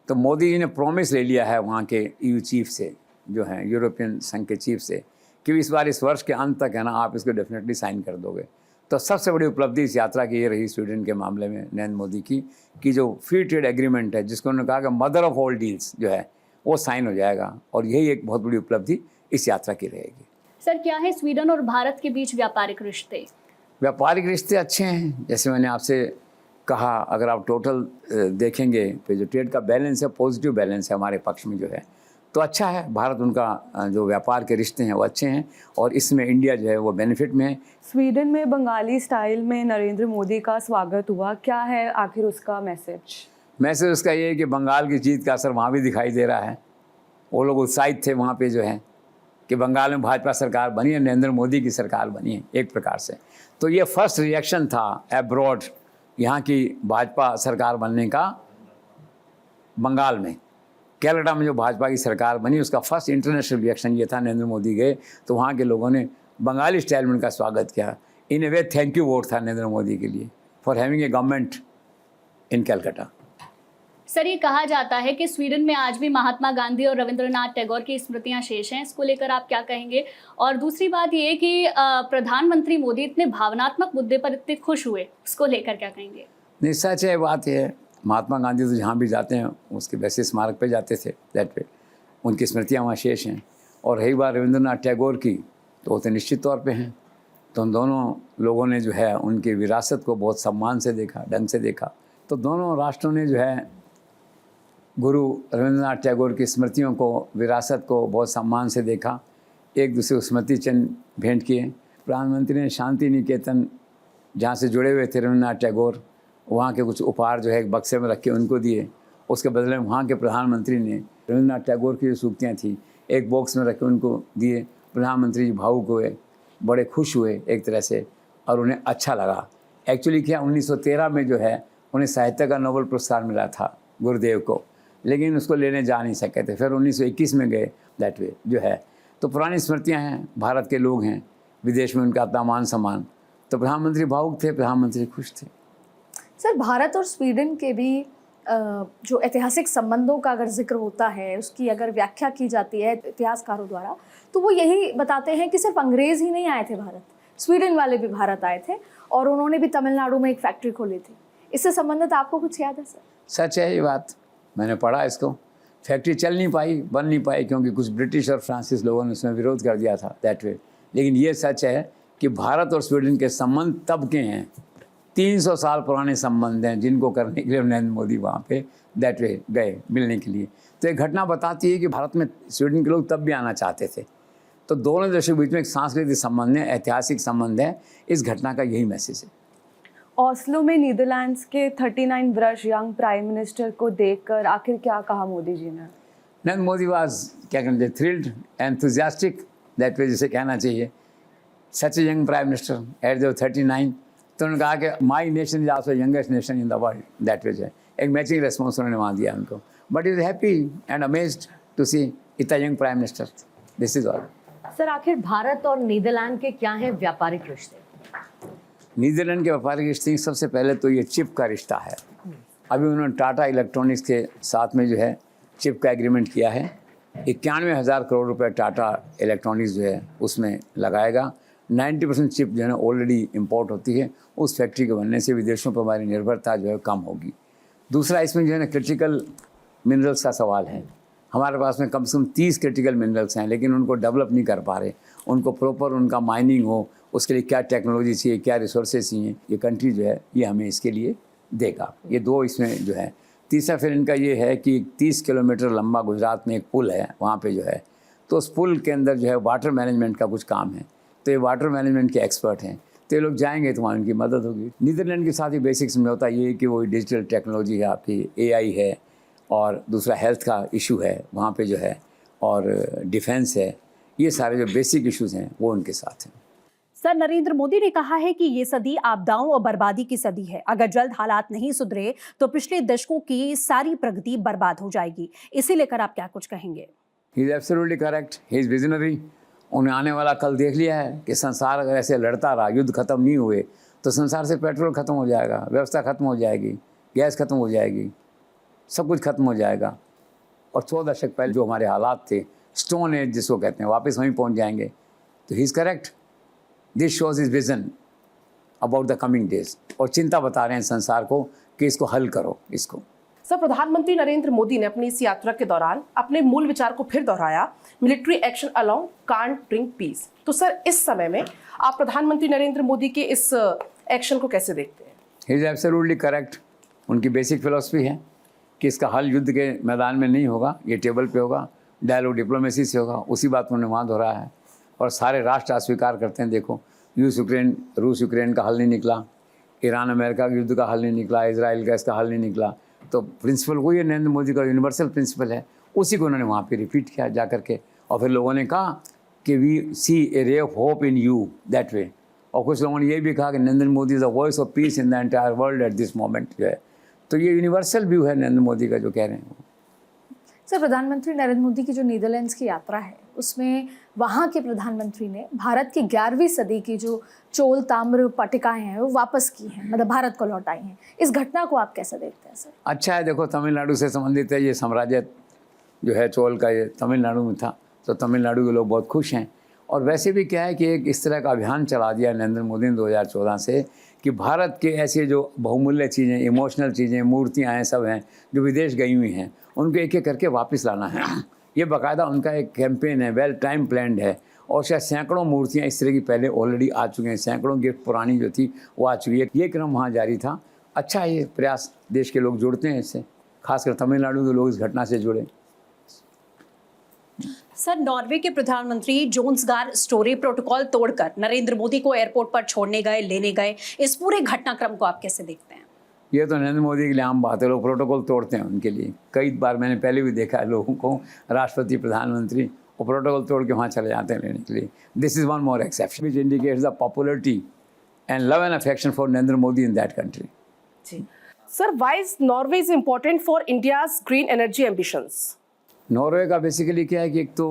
तो मोदी जी ने प्रॉमिस ले लिया है वहाँ के ईयू चीफ से, जो है यूरोपियन संघ के चीफ से, कि इस बार इस वर्ष के अंत तक है ना आप इसको डेफिनेटली साइन कर दोगे। तो सबसे बड़ी उपलब्धि इस यात्रा की ये रही स्वीडन के मामले में नरेंद्र मोदी की, कि जो फ्री ट्रेड एग्रीमेंट है, जिसको उन्होंने कहा कि मदर ऑफ ऑल डील्स जो है वो साइन हो जाएगा, और यही एक बहुत बड़ी उपलब्धि इस यात्रा की रहेगी। सर, क्या है स्वीडन और भारत के बीच व्यापारिक रिश्ते? व्यापारिक रिश्ते अच्छे हैं। जैसे मैंने आपसे कहा, अगर आप टोटल देखेंगे तो जो ट्रेड का बैलेंस है, पॉजिटिव बैलेंस है हमारे पक्ष में जो है, तो अच्छा है। भारत, उनका जो व्यापार के रिश्ते हैं वो अच्छे हैं, और इसमें इंडिया जो है वो बेनिफिट में है। स्वीडन में बंगाली स्टाइल में नरेंद्र मोदी का स्वागत हुआ, क्या है आखिर उसका मैसेज? मैसेज उसका ये है कि बंगाल की जीत का असर वहाँ भी दिखाई दे रहा है। वो लोग उत्साहित थे वहाँ पे जो है कि बंगाल में भाजपा सरकार बनी है, नरेंद्र मोदी की सरकार बनी है एक प्रकार से। तो ये फर्स्ट रिएक्शन था एब्रॉड यहाँ की भाजपा सरकार बनने का। बंगाल में, कैलकाटा में जो भाजपा की सरकार बनी, उसका फर्स्ट इंटरनेशनल रिएक्शन ये था। नरेंद्र मोदी गए तो वहाँ के लोगों ने बंगाली स्टाइल में उनका स्वागत किया। इन a way thank you won't था नरेंद्र मोदी के लिए for having a government in Calcutta. Sir, ये कहा जाता है कि स्वीडन में आज भी महात्मा गांधी और रविंद्रनाथ टैगोर की स्मृतियां शेष हैं, इसको लेकर आप क्या कहेंगे? और दूसरी बात ये कि प्रधानमंत्री मोदी इतने भावनात्मक मुद्दे पर इतने खुश हुए, उसको लेकर क्या कहेंगे? नहीं, सच है, बात है। महात्मा गांधी तो जहाँ भी जाते हैं उसके वैसे स्मारक पे जाते थे, दैट पे उनकी स्मृतियाँ वहाँ शेष हैं। और रही बात रविंद्रनाथ टैगोर की, तो वो तो निश्चित तौर पे हैं। तो उन दोनों लोगों ने जो है उनकी विरासत को बहुत सम्मान से देखा, ढंग से देखा। तो दोनों राष्ट्रों ने जो है गुरु रविंद्रनाथ टैगोर की स्मृतियों को, विरासत को बहुत सम्मान से देखा, एक दूसरे को स्मृति चिन्ह भेंट किए। प्रधानमंत्री ने शांति निकेतन जहाँ से जुड़े हुए थे रविंद्रनाथ टैगोर, वहाँ के कुछ उपहार जो है एक बक्से में रख के उनको दिए। उसके बदले में वहाँ के प्रधानमंत्री ने रविंद्रनाथ टैगोर की जो सूक्तियाँ थी एक बॉक्स में रख के उनको दिए। प्रधानमंत्री जी भावुक हुए, बड़े खुश हुए एक तरह से, और उन्हें अच्छा लगा। एक्चुअली क्या 1913 में जो है उन्हें साहित्य का नोबेल पुरस्कार मिला था गुरुदेव को, लेकिन उसको लेने जा नहीं सके थे। फिर 1921 में गए, दैट वे जो है। तो पुरानी स्मृतियाँ हैं, भारत के लोग हैं, विदेश में उनका अपना मान सम्मान। तो प्रधानमंत्री भावुक थे, प्रधानमंत्री खुश थे। सर, भारत और स्वीडन के भी जो ऐतिहासिक संबंधों का अगर जिक्र होता है, उसकी अगर व्याख्या की जाती है इतिहासकारों द्वारा, तो वो यही बताते हैं कि सिर्फ अंग्रेज़ ही नहीं आए थे भारत, स्वीडन वाले भी भारत आए थे और उन्होंने भी तमिलनाडु में एक फैक्ट्री खोली थी। इससे संबंधित आपको कुछ याद है सर? सच है ये बात, मैंने पढ़ा इसको। फैक्ट्री चल नहीं पाई, बन नहीं पाई, क्योंकि कुछ ब्रिटिश और फ्रांसीसी लोगों ने उसमें विरोध कर दिया था, दैट वे। लेकिन ये सच है कि भारत और स्वीडन के संबंध तब के हैं, 300 साल पुराने संबंध हैं, जिनको करने के लिए नरेंद्र मोदी वहाँ पे दैट वे गए मिलने के लिए। तो एक घटना बताती है कि भारत में स्वीडन के लोग तब भी आना चाहते थे। तो दोनों देशों के बीच में एक सांस्कृतिक संबंध है, ऐतिहासिक संबंध है। इस घटना का यही मैसेज है। ओस्लो में नीदरलैंड्स के 39 वर्ष यंग प्राइम मिनिस्टर को देखकर आखिर क्या कहा मोदी जी ने? नरेंद्र मोदी वाज क्या कहते हैं, थ्रिल्ड, एंथुजियास्टिक, दैट वे जिसे कहना चाहिए। Such a young prime minister at the 39, तो उन्होंने कहा कि my nation is also youngest nation in the world, that way है। एक मैचिंग रेस्पॉन्स उन्होंने वहाँ दिया उनको, but is happy and amazed to see इतना young prime minister. This is all. Sir, आखिर भारत और नीदरलैंड के क्या हैं व्यापारिक रिश्ते? नीदरलैंड के व्यापारिक रिश्ते सबसे पहले तो ये चिप का रिश्ता है। अभी उन्होंने टाटा इलेक्ट्रॉनिक्स के साथ में जो है चिप का एग्रीमेंट किया है। 91,000 करोड़ रुपए टाटा इलेक्ट्रॉनिक्स जो है उसमें लगाएगा। 90% चिप जो है ना ऑलरेडी इंपोर्ट होती है, उस फैक्ट्री के बनने से विदेशों पर हमारी निर्भरता जो है कम होगी। दूसरा, इसमें जो है ना क्रिटिकल मिनरल्स का सवाल है। हमारे पास में कम से कम 30 क्रिटिकल मिनरल्स हैं, लेकिन उनको डेवलप नहीं कर पा रहे। उनको प्रॉपर उनका माइनिंग हो, उसके लिए क्या टेक्नोलॉजी चाहिए, क्या रिसोर्सेज चाहिए, ये कंट्री जो है ये हमें इसके लिए देगा। ये दो इसमें जो है। तीसरा फिर इनका ये है कि 30 किलोमीटर लंबा गुजरात में एक पुल है, वहाँ पे जो है, तो उस पुल के अंदर जो है वाटर मैनेजमेंट का कुछ काम है, तो ये वाटर मैनेजमेंट के एक्सपर्ट हैं, तो ये लोग जाएंगे तो वहाँ उनकी मदद होगी। नीदरलैंड के साथ ही बेसिक्स में होता ये है कि वो डिजिटल टेक्नोलॉजी है, आपकी AI है, और दूसरा हेल्थ का इशू है वहाँ पे जो है, और डिफेंस है। ये सारे जो बेसिक इश्यूज हैं वो उनके साथ हैं। सर, नरेंद्र मोदी ने कहा है कि ये सदी आपदाओं और बर्बादी की सदी है। अगर जल्द हालात नहीं सुधरे तो पिछले दशकों की सारी प्रगति बर्बाद हो जाएगी। इसे लेकर आप क्या कुछ कहेंगे? He is absolutely correct, he is visionary. उन्हें आने वाला कल देख लिया है कि संसार अगर ऐसे लड़ता रहा, युद्ध खत्म नहीं हुए, तो संसार से पेट्रोल खत्म हो जाएगा, व्यवस्था खत्म हो जाएगी, गैस खत्म हो जाएगी, सब कुछ खत्म हो जाएगा। और 100 दशक पहले जो हमारे हालात थे, स्टोन एज जिसको कहते हैं, वापस वहीं पहुंच जाएंगे। तो he is correct. This shows is vision about the coming days, और चिंता बता रहे हैं संसार को कि इसको हल करो इसको। सर, प्रधानमंत्री नरेंद्र मोदी ने अपनी इस यात्रा के दौरान अपने मूल विचार को फिर दोहराया, military action along can't bring peace. तो सर, इस समय में आप प्रधानमंत्री नरेंद्र मोदी के इस एक्शन को कैसे देखते हैं? He is absolutely correct. उनकी बेसिक फिलॉसफी है कि इसका हल युद्ध के मैदान में नहीं होगा, ये टेबल पे होगा, डायलॉग डिप्लोमेसी से होगा। उसी बात को उन्होंने वहाँ दोहराया है, और सारे राष्ट्र अस्वीकार करते हैं। देखो, रूस यूक्रेन का हल नहीं निकला, ईरान अमेरिका के युद्ध का हल नहीं निकला, इजराइल का इसका हल नहीं निकला। तो प्रिंसिपल वही है, नरेंद्र मोदी का यूनिवर्सल प्रिंसिपल है, उसी को उन्होंने वहाँ पे रिपीट किया जा करके। और फिर लोगों ने कहा कि we see a ray of hope in you, that way. और कुछ लोगों ने ये भी कहा कि Narendra Modi is the voice of peace in the entire world at this moment जो है। तो ये यूनिवर्सल व्यू है नरेंद्र मोदी का जो कह रहे हैं। सर, प्रधानमंत्री नरेंद्र मोदी की जो नीदरलैंड्स की यात्रा है उसमें वहाँ के प्रधानमंत्री ने भारत की 11वीं सदी की जो चोल ताम्र पट्टिकाएं हैं वो वापस की हैं, मतलब भारत को लौटाई हैं। इस घटना को आप कैसे देखते हैं सर? अच्छा है, देखो तमिलनाडु से संबंधित है ये साम्राज्य जो है चोल का, ये तमिलनाडु में था, तो तमिलनाडु के लोग बहुत खुश हैं। और वैसे भी क्या है कि एक इस तरह का अभियान चला दिया नरेंद्र मोदी ने 2014 से कि भारत के ऐसे जो बहुमूल्य चीज़ें, इमोशनल चीज़ें, मूर्तियाँ हैं, सब हैं जो विदेश गई हुई हैं, उनको एक एक करके वापस लाना है। ये बाकायदा उनका एक कैंपेन है, वेल टाइम प्लान्ड है। और शायद सैकड़ों मूर्तियाँ इस तरह की पहले ऑलरेडी आ चुकी हैं, सैकड़ों गिफ्ट पुरानी जो थी वो आ चुकी है। ये क्रम वहाँ जारी था। अच्छा है ये प्रयास, देश के लोग जुड़ते हैं इससे, खासकर तमिलनाडु के लोग इस घटना से जुड़े। सर, नॉर्वे के प्रधानमंत्री जोन्सगार स्टोरे प्रोटोकॉल तोड़कर नरेंद्र मोदी को एयरपोर्ट पर छोड़ने गए, लेने गए, इस पूरे घटनाक्रम को आप कैसे देखते हैं? ये तो नरेंद्र मोदी के लिए आम बात है, लोग प्रोटोकॉल तोड़ते हैं उनके लिए। कई बार मैंने पहले भी देखा है लोगों को, राष्ट्रपति, प्रधानमंत्री, वो प्रोटोकॉल तोड़ के वहाँ चले जाते हैं लेने के लिए। This is one more exception which indicates the popularity and love and affection for Narendra Modi in that country. जी sir, why is Norway is important for India's green energy ambitions? Norway का बेसिकली क्या है कि एक तो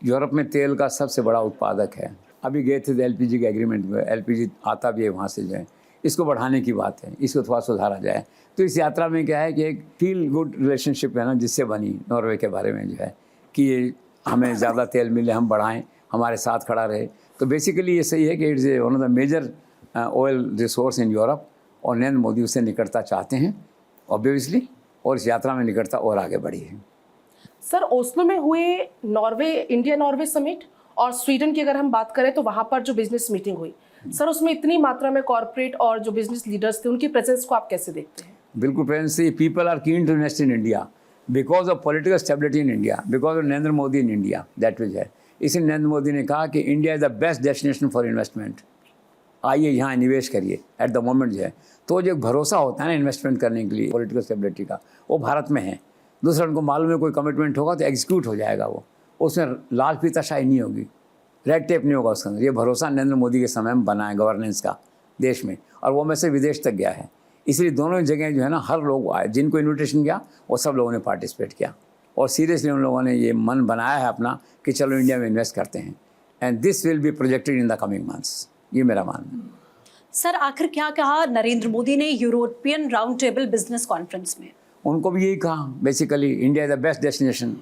यूरोप में तेल का सबसे बड़ा उत्पादक है। अभी गए थे LPG के एग्रीमेंट में, LPG आता भी है वहाँ से जो है, इसको बढ़ाने की बात है, इसको थोड़ा सुधारा जाए। तो इस यात्रा में क्या है कि एक फील गुड रिलेशनशिप है ना, जिससे बनी नॉर्वे के बारे में जो है कि ये हमें ज़्यादा तेल मिले, हम बढ़ाएं, हमारे साथ खड़ा रहे। तो बेसिकली ये सही है कि it's one of the major oil resource in Europe, और नरेंद्र मोदी उससे निकटता चाहते हैं ऑब्वियसली, और इस यात्रा में निकटता और आगे बढ़ी है। सर, ओस्लो में हुए इंडिया नॉर्वे समिट और स्वीडन की अगर हम बात करें तो वहाँ पर जो बिजनेस मीटिंग हुई सर, उसमें इतनी मात्रा में कॉर्पोरेट और जो बिजनेस लीडर्स थे उनकी प्रेजेंस को आप कैसे देखते हैं? बिल्कुल प्रेजेंस से people are keen to invest in India because of political stability in India, because of Narendra Modi in India, that which है। इसलिए नरेंद्र मोदी ने कहा कि India is the best destination for investment. आइए यहाँ निवेश करिए एट द मोमेंट जो है। तो जो भरोसा होता है ना इन्वेस्टमेंट करने के लिए पॉलिटिकल स्टेबिलिटी का, वो भारत में है। दूसरा, उनको मालूम है कोई कमिटमेंट होगा तो एग्जीक्यूट हो जाएगा, वो उसमें लाल फीताशाही नहीं होगी, रेड टेप नहीं होगा उसके अंदर। ये भरोसा नरेंद्र मोदी के समय में बना है गवर्नेंस का देश में, और वो में से विदेश तक गया है। इसलिए दोनों जगह जो है ना हर लोग आए, जिनको इन्विटेशन गया वो सब लोगों ने पार्टिसिपेट किया, और सीरियसली उन लोगों ने ये मन बनाया है अपना कि चलो इंडिया में इन्वेस्ट करते हैं, and this will be projected in the coming months. ये मेरा मानना है। सर आखिर क्या कहा नरेंद्र मोदी ने European round table business conference में? उनको भी यही कहा basically, India is the best destination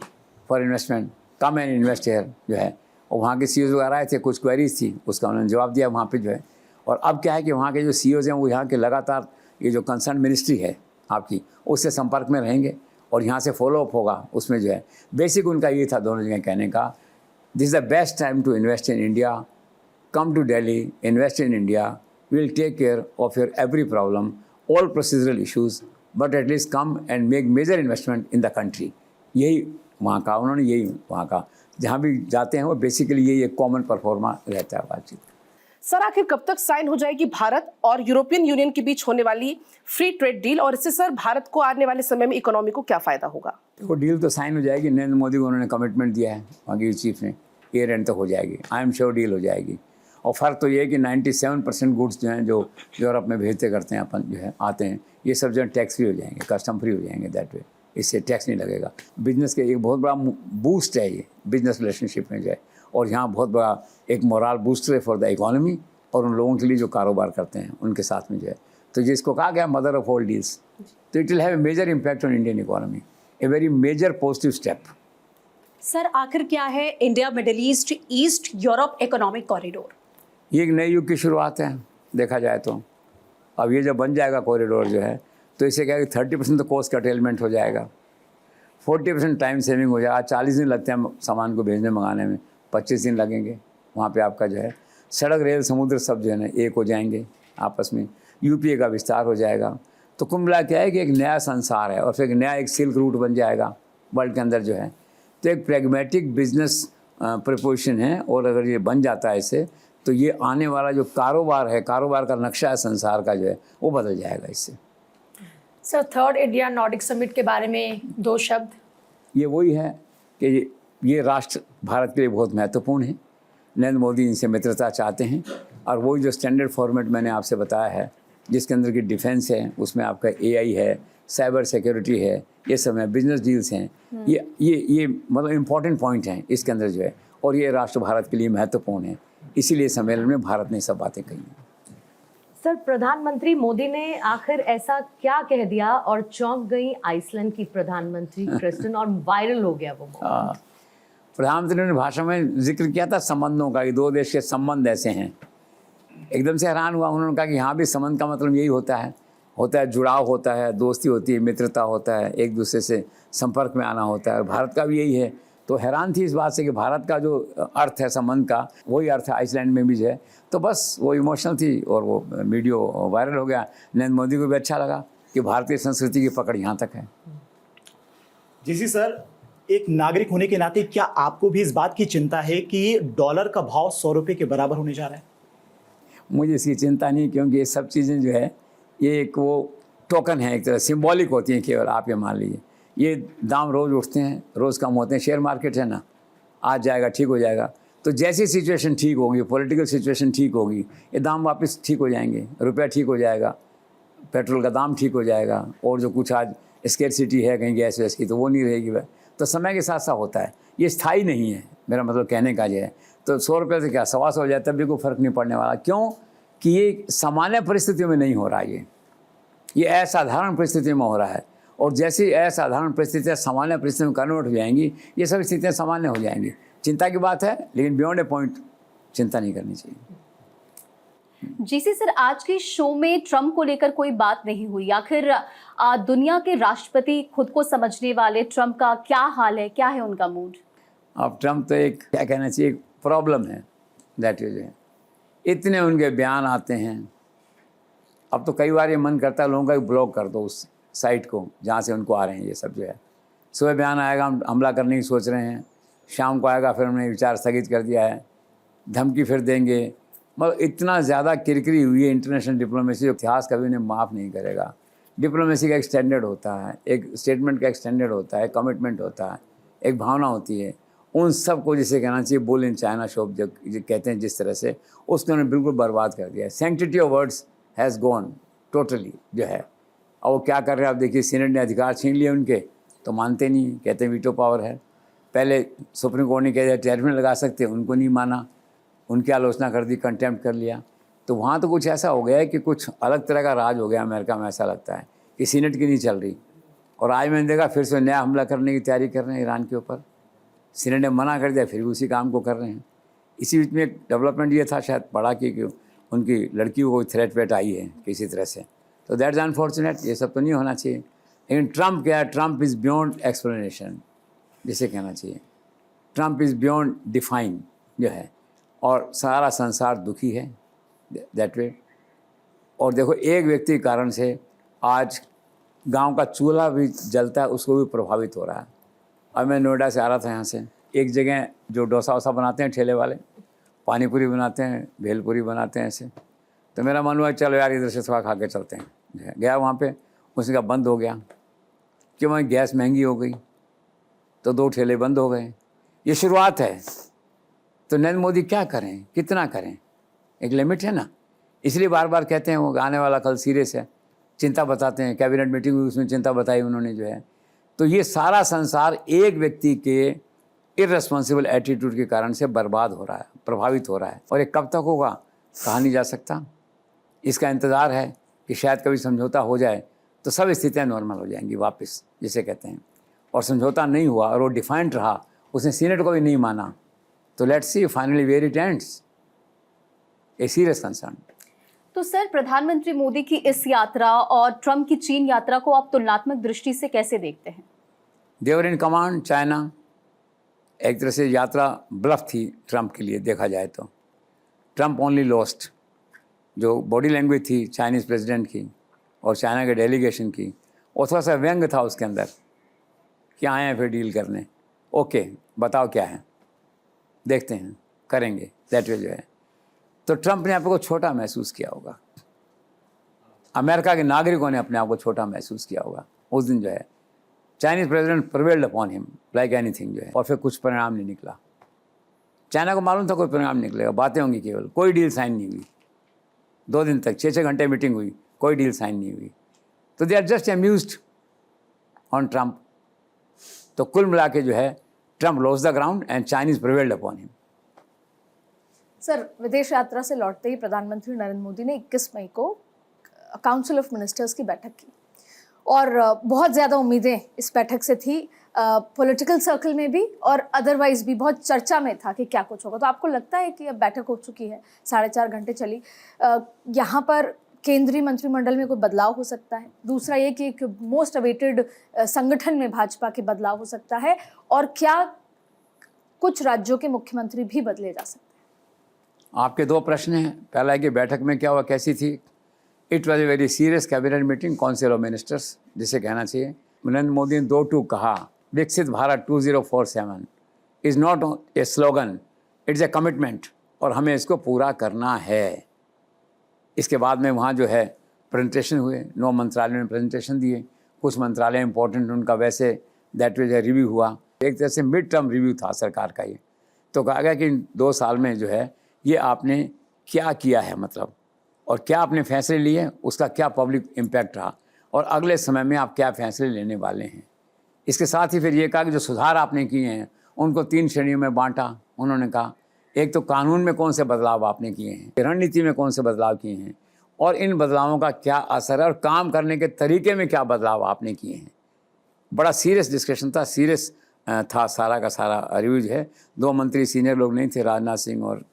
for investment, come and invest here जो है। और वहाँ के सीईओ वगैरह आए थे, कुछ क्वेरीज थी, उसका उन्होंने जवाब दिया वहाँ पे जो है। और अब क्या है कि वहाँ के जो सीईओज हैं वो यहाँ के लगातार ये जो कंसर्न मिनिस्ट्री है आपकी, उससे संपर्क में रहेंगे और यहाँ से फॉलोअप होगा। उसमें जो है बेसिक उनका ये था दोनों जगह कहने का, this is the best time to invest in India, come to Delhi, invest in India, we will take care of your every problem, all procedural issues, but at least come and make major investment in the country. यही वहाँ का उन्होंने, यही वहाँ का जहाँ भी जाते हैं वो बेसिकली यही एक कॉमन परफॉर्मा रहता है बातचीत। सर आखिर कब तक साइन हो जाएगी भारत और यूरोपियन यूनियन के बीच होने वाली फ्री ट्रेड डील, और इससे सर भारत को आने वाले समय में इकोनॉमी को क्या फायदा होगा? वो डील तो साइन हो जाएगी, नरेंद्र मोदी को उन्होंने कमिटमेंट दिया है वहाँ की चीफ ने, ईयर एंड तक हो जाएगी, आई एम श्योर डील हो जाएगी। और फ़र्क तो ये है कि 97% गुड्स जो हैं जो यूरोप में भेजते करते हैं अपन जो है आते हैं, ये सब जो है टैक्स फ्री हो जाएंगे, कस्टम फ्री हो जाएंगे, दैट वे इससे टैक्स नहीं लगेगा। बिजनेस के एक बहुत बड़ा बूस्ट है ये बिजनेस रिलेशनशिप में जो है, और यहाँ बहुत बड़ा एक मोरल बूस्टर है फॉर द इकोनॉमी, और उन लोगों के लिए जो कारोबार करते हैं उनके साथ में जो है। तो जिसको कहा गया मदर ऑफ ऑल डील्स, तो it will have a major impact on Indian economy, a very major positive step. Sir आखिर क्या है India middle east east Europe economic corridor? ये एक नए युग की शुरुआत है देखा जाए तो। अब ये जब बन जाएगा कॉरिडोर जो है, तो इससे क्या है कि 30% तो कॉस्ट कटेलमेंट हो जाएगा, 40% टाइम सेविंग हो जाएगा। 40 दिन लगते हैं सामान को भेजने मंगाने में, 25 दिन लगेंगे। वहाँ पे आपका जो है सड़क रेल समुद्र सब जो है ना एक हो जाएंगे आपस में, यूपीए का विस्तार हो जाएगा। तो कुल मिला क्या है कि एक नया संसार है, और फिर एक नया एक सिल्क रूट बन जाएगा वर्ल्ड के अंदर जो है। तो एक प्रैग्मेटिक बिजनेस प्रपोजिशन है, और अगर ये बन जाता है इससे, तो ये आने वाला जो कारोबार है, कारोबार का नक्शा है संसार का जो है, वो बदल जाएगा इससे। Sir third India Nordic summit के बारे में 2 शब्द। ये वही है कि ये राष्ट्र भारत के लिए बहुत महत्वपूर्ण है। नरेंद्र मोदी इनसे मित्रता चाहते हैं, और वही जो स्टैंडर्ड फॉर्मेट मैंने आपसे बताया है, जिसके अंदर की डिफेंस है, उसमें आपका एआई है, साइबर सिक्योरिटी है, ये सब है, बिजनेस डील्स हैं, ये मतलब इम्पॉर्टेंट पॉइंट हैं इसके अंदर जो है, और ये राष्ट्र भारत के लिए महत्वपूर्ण है। इसीलिए सम्मेलन में भारत ने सब बातें कही हैं। सर प्रधानमंत्री मोदी ने आखिर ऐसा क्या कह दिया और चौंक गई आइसलैंड की प्रधानमंत्री क्रिस्टन, और वायरल हो गया वो मोमेंट? प्रधानमंत्री ने भाषण में जिक्र किया था संबंधों का, कि 2 देश के संबंध ऐसे हैं। एकदम से हैरान हुआ, उन्होंने कहा कि यहाँ भी संबंध का मतलब यही होता है जुड़ाव होता है, दोस्ती होती है, मित्रता होता है, एक दूसरे से संपर्क में आना होता है, और भारत का भी यही है। तो हैरान थी इस बात से कि भारत का जो अर्थ है संबंध का, वही अर्थ है आइसलैंड में भी जो है। तो बस वो इमोशनल थी, और वो वीडियो वायरल हो गया। नरेंद्र मोदी को भी अच्छा लगा कि भारतीय संस्कृति की पकड़ यहाँ तक है। जी सर, एक नागरिक होने के नाते क्या आपको भी इस बात की चिंता है कि डॉलर का भाव 100 रुपये के बराबर होने जा रहा है? मुझे इसकी चिंता नहीं, क्योंकि ये सब चीज़ें जो है ये एक वो टोकन है, एक तरह सिंबॉलिक होती हैं केवल। आप ये मान लीजिए, ये दाम रोज़ उठते हैं, रोज़ कम होते हैं, शेयर मार्केट है ना, आज जाएगा ठीक हो जाएगा। तो जैसी सिचुएशन ठीक होगी, पॉलिटिकल सिचुएशन ठीक होगी, ये दाम वापस ठीक हो जाएंगे, रुपया ठीक हो जाएगा, पेट्रोल का दाम ठीक हो जाएगा, और जो कुछ आज स्केर्सिटी है कहीं गैस वैस की, तो वो नहीं रहेगी वह। तो समय के साथ साथ होता है, ये स्थायी नहीं है, मेरा मतलब कहने का जो है। तो 100 रुपये से क्या 125 हो जाए तब भी कोई फ़र्क नहीं पड़ने वाला। क्यों कि ये सामान्य परिस्थितियों में नहीं हो रहा है, ये असाधारण परिस्थितियों में हो रहा है। और जैसे असाधारण परिस्थितियाँ सामान्य परिस्थितियों में कन्वर्ट हो जाएंगी, ये सब स्थितियाँ सामान्य हो जाएंगी। चिंता की बात है, लेकिन बियॉन्ड ए पॉइंट चिंता नहीं करनी चाहिए। जीसी सर, आज के शो में ट्रम्प को लेकर कोई बात नहीं हुई। आखिर दुनिया के राष्ट्रपति, खुद को समझने वाले ट्रम्प का क्या हाल है, क्या है उनका मूड? अब ट्रम्प तो एक क्या कहना चाहिए, एक प्रॉब्लम है, दैट इज इतने उनके बयान आते हैं। अब तो कई बार ये मन करता है लोगों का ब्लॉक कर दो उस साइट को जहाँ से उनको आ रहे हैं ये सब जो है। सुबह बयान आएगा हम हमला करने की सोच रहे हैं, शाम को आएगा फिर हमने विचार स्थगित कर दिया है, धमकी फिर देंगे, मतलब इतना ज़्यादा किरकिरी हुई है इंटरनेशनल डिप्लोमेसी, जो इतिहास कभी उन्हें माफ़ नहीं करेगा। डिप्लोमेसी का एक स्टैंडर्ड होता है, एक स्टेटमेंट का एक स्टैंडर्ड होता है, कमिटमेंट होता है, एक भावना होती है। उन सब को जिसे कहना चाहिए बुल इन चाइना शॉप जो कहते हैं, जिस तरह से उसने उन्हें बिल्कुल बर्बाद कर दिया। Sanctity of words has gone totally जो है। और वो क्या कर रहे हैं आप देखिए, सीनेट ने अधिकार छीन लिए उनके, तो मानते नहीं, कहते हैं वीटो पावर है। पहले सुप्रीम कोर्ट ने कह दिया टैरिफ नहीं लगा सकते, उनको नहीं माना, उनकी आलोचना कर दी, कंटेम्प्ट कर लिया। तो वहाँ तो कुछ ऐसा हो गया है कि कुछ अलग तरह का राज हो गया अमेरिका में, ऐसा लगता है कि सीनेट की नहीं चल रही। और आज मैंने देखा फिर से नया हमला करने की तैयारी कर रहे हैं ईरान के ऊपर। सीनेट ने मना कर दिया, फिर भी उसी काम को कर रहे हैं। इसी बीच में एक डेवलपमेंट ये था शायद पढ़ा कि उनकी लड़कियों को थ्रेट वेट आई है किसी तरह से, तो दैट्स अनफॉर्चुनेट। ये सब तो नहीं होना चाहिए। लेकिन ट्रम्प क्या है, ट्रम्प इज़ बियॉन्ड एक्सप्लेनेशन, जिसे कहना चाहिए ट्रम्प इज़ बियॉन्ड डिफाइन जो है। और सारा संसार दुखी है दैट वे। और देखो एक व्यक्ति के कारण से आज गांव का चूल्हा भी जलता है, उसको भी प्रभावित हो रहा है। अब मैं नोएडा से आ रहा था यहाँ से, एक जगह जो डोसा वोसा बनाते हैं ठेले वाले, पानी पूरी बनाते हैं, भेलपूरी बनाते हैं ऐसे, तो मेरा मन हुआ चलो यार इधर से थोड़ा खा के चलते हैं। गया वहाँ पे, उसने कहा बंद हो गया कि वहाँ गैस महंगी हो गई, तो 2 ठेले बंद हो गए। ये शुरुआत है। तो नरेंद्र मोदी क्या करें, कितना करें, एक लिमिट है ना। इसलिए बार बार कहते हैं वो आने वाला कल सीरियस है, चिंता बताते हैं। कैबिनेट मीटिंग हुई, उसमें चिंता बताई उन्होंने जो है। तो ये सारा संसार एक व्यक्ति के इररेस्पॉन्सिबल एटीट्यूड के कारण से बर्बाद हो रहा है, प्रभावित हो रहा है। और ये कब तक होगा कहा नहीं जा सकता। इसका इंतज़ार है कि शायद कभी समझौता हो जाए तो सब स्थितियाँ नॉर्मल हो जाएंगी वापस, जिसे कहते हैं। और समझौता नहीं हुआ और वो डिफाइंड रहा, उसने सीनेट को भी नहीं माना, तो let's see finally where it ends. A serious concern. तो सर, प्रधानमंत्री मोदी की इस यात्रा और ट्रंप की चीन यात्रा को आप तुलनात्मक दृष्टि से कैसे देखते हैं? देवर इन कमांड चाइना। एक तरह से यात्रा ब्लफ थी ट्रंप के लिए देखा जाए तो। Trump only lost. जो बॉडी लैंग्वेज थी चाइनीज़ प्रेसिडेंट की और चाइना के डेलीगेशन की, और थोड़ा सा व्यंग था उसके अंदर कि आए हैं फिर डील करने। ओके बताओ क्या है, देखते हैं, करेंगे, दैट वे जो है। तो ट्रंप ने अपने को छोटा महसूस किया होगा, अमेरिका के नागरिकों ने अपने आप को छोटा महसूस किया होगा उस दिन जो है। Chinese president prevailed upon him like anything जो है, और फिर कुछ परिणाम नहीं निकला। चाइना को मालूम था कोई परिणाम निकलेगा, बातें होंगी केवल, कोई डील साइन नहीं हुई। 2 दिन तक 6-6 घंटे मीटिंग हुई, कोई डील साइन नहीं हुई। तो they are just amused on Trump. तो कुल मिला के जो है Trump loss the ground and Chinese prevailed upon him. Sir, विदेश यात्रा से लौटते ही प्रधानमंत्री नरेंद्र मोदी ने 21 मई को काउंसिल ऑफ मिनिस्टर्स की बैठक की और बहुत ज़्यादा उम्मीदें इस बैठक से थी, पॉलिटिकल सर्कल में भी और अदरवाइज भी बहुत चर्चा में था कि क्या कुछ होगा। तो आपको लगता है कि अब बैठक हो चुकी है, 4.5 घंटे चली, यहाँ पर केंद्रीय मंत्रिमंडल में कोई बदलाव हो सकता है? दूसरा ये कि एक मोस्ट अवेटेड संगठन में भाजपा के बदलाव हो सकता है, और क्या कुछ राज्यों के मुख्यमंत्री भी बदले जा सकते हैं? आपके 2 प्रश्न हैं। पहला है कि बैठक में क्या हुआ, कैसी थी। It was a very serious cabinet meeting, council of ministers जिसे कहना चाहिए। नरेंद्र मोदी ने 2 टूक कहा, विकसित Bharat 2047 is not a slogan, it's a commitment, और हमें इसको पूरा करना है। इसके बाद में वहाँ जो है प्रेजेंटेशन हुए, 9 मंत्रालयों ने प्रेजेंटेशन दिए। कुछ मंत्रालय इंपॉर्टेंट, उनका वैसे दैट वे रिव्यू हुआ। एक तरह से मिड टर्म रिव्यू था सरकार का ये। तो कहा गया कि 2 साल में जो है ये आपने क्या किया है, मतलब, और क्या आपने फैसले लिए, उसका क्या पब्लिक इम्पैक्ट रहा, और अगले समय में आप क्या फैसले लेने वाले हैं। इसके साथ ही फिर ये कहा कि जो सुधार आपने किए हैं उनको 3 श्रेणियों में बांटा। उन्होंने कहा एक तो कानून में कौन से बदलाव आपने किए हैं, रणनीति में कौन से बदलाव किए हैं, और इन बदलावों का क्या असर है, और काम करने के तरीके में क्या बदलाव आपने किए हैं। बड़ा सीरियस डिस्कशन था, सीरियस था सारा का सारा रिव्यू है। 2 मंत्री सीनियर लोग नहीं थे, राजनाथ सिंह और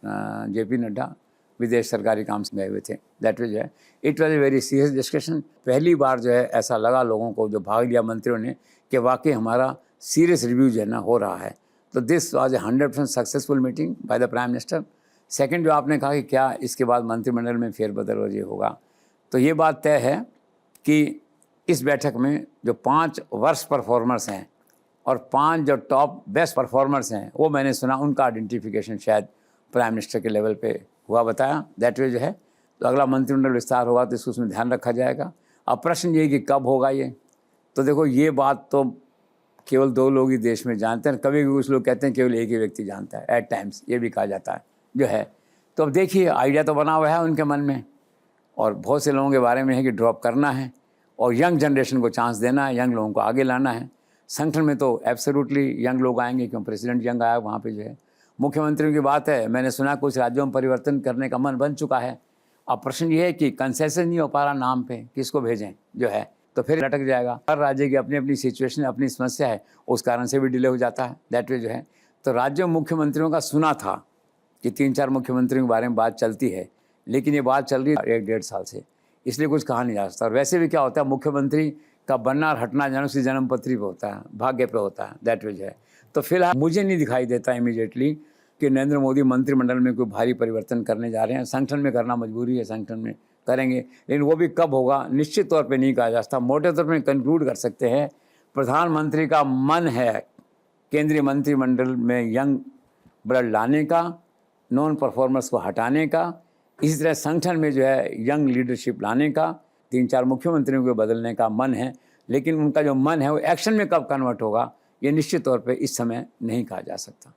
JP नड्डा विदेश सरकारी काम से गए हुए थे। दैट वाज है, it was a very serious discussion. पहली बार जो है ऐसा लगा लोगों को जो भाग लिया मंत्रियों ने कि वाकई हमारा सीरियस रिव्यू जो है ना हो रहा है। तो this was a 100% successful meeting by the prime minister. Second, जो आपने कहा कि क्या इसके बाद मंत्रिमंडल में फेरबदल और ये होगा, तो ये बात तय है कि इस बैठक में जो 5 वर्स्ट परफॉर्मर्स हैं और 5 जो टॉप बेस्ट परफॉर्मर्स हैं, वो मैंने सुना उनका आइडेंटिफिकेशन शायद प्राइम मिनिस्टर के लेवल पे हुआ बताया, दैट वे जो है। तो अगला मंत्रिमंडल विस्तार होगा तो इसको उसमें ध्यान रखा जाएगा। अब प्रश्न ये कि कब होगा ये, तो देखो ये बात तो केवल 2 लोग ही देश में जानते हैं, कभी भी कुछ लोग कहते हैं केवल एक ही व्यक्ति जानता है, एट टाइम्स ये भी कहा जाता है जो है। तो अब देखिए आइडिया तो बना हुआ है उनके मन में, और बहुत से लोगों के बारे में है कि ड्रॉप करना है और यंग जनरेशन को चांस देना है, यंग लोगों को आगे लाना है। संगठन में तो एब्सोल्युटली यंग लोग आएंगे, क्यों प्रेसिडेंट यंग आया वहाँ पे जो है। मुख्यमंत्रियों की बात है, मैंने सुना कुछ राज्यों में परिवर्तन करने का मन बन चुका है। अब प्रश्न ये है कि कंसेशन नहीं हो पा रहा नाम पे, किसको भेजें जो है, तो फिर लटक जाएगा। हर राज्य की अपनी अपनी सिचुएशन, अपनी समस्या है, उस कारण से भी डिले हो जाता है, दैट वे जो है। तो राज्यों मुख्यमंत्रियों का सुना था कि 3-4 मुख्यमंत्रियों के बारे में बात चलती है, लेकिन ये बात चल रही है 1-1.5 साल से, इसलिए कुछ कहा नहीं जा सकता। और वैसे भी क्या होता है, मुख्यमंत्री का बनना और हटना जन्म से जन्मपत्री पे होता है, भाग्य पे होता है, दैट वे जो है। तो फिलहाल मुझे नहीं दिखाई देता इमीडिएटली कि नरेंद्र मोदी मंत्रिमंडल में कोई भारी परिवर्तन करने जा रहे हैं। संगठन में करना मजबूरी है, संगठन में करेंगे, लेकिन वो भी कब होगा निश्चित तौर पे नहीं कहा जा सकता। मोटे तौर पे कंक्लूड कर सकते हैं, प्रधानमंत्री का मन है केंद्रीय मंत्रिमंडल में यंग ब्लड लाने का, नॉन परफॉर्मर्स को हटाने का, इसी तरह संगठन में जो है यंग लीडरशिप लाने का, 3-4 मुख्यमंत्रियों को बदलने का मन है। लेकिन उनका जो मन है वो एक्शन में कब कन्वर्ट होगा ये निश्चित तौर पे इस समय नहीं कहा जा सकता।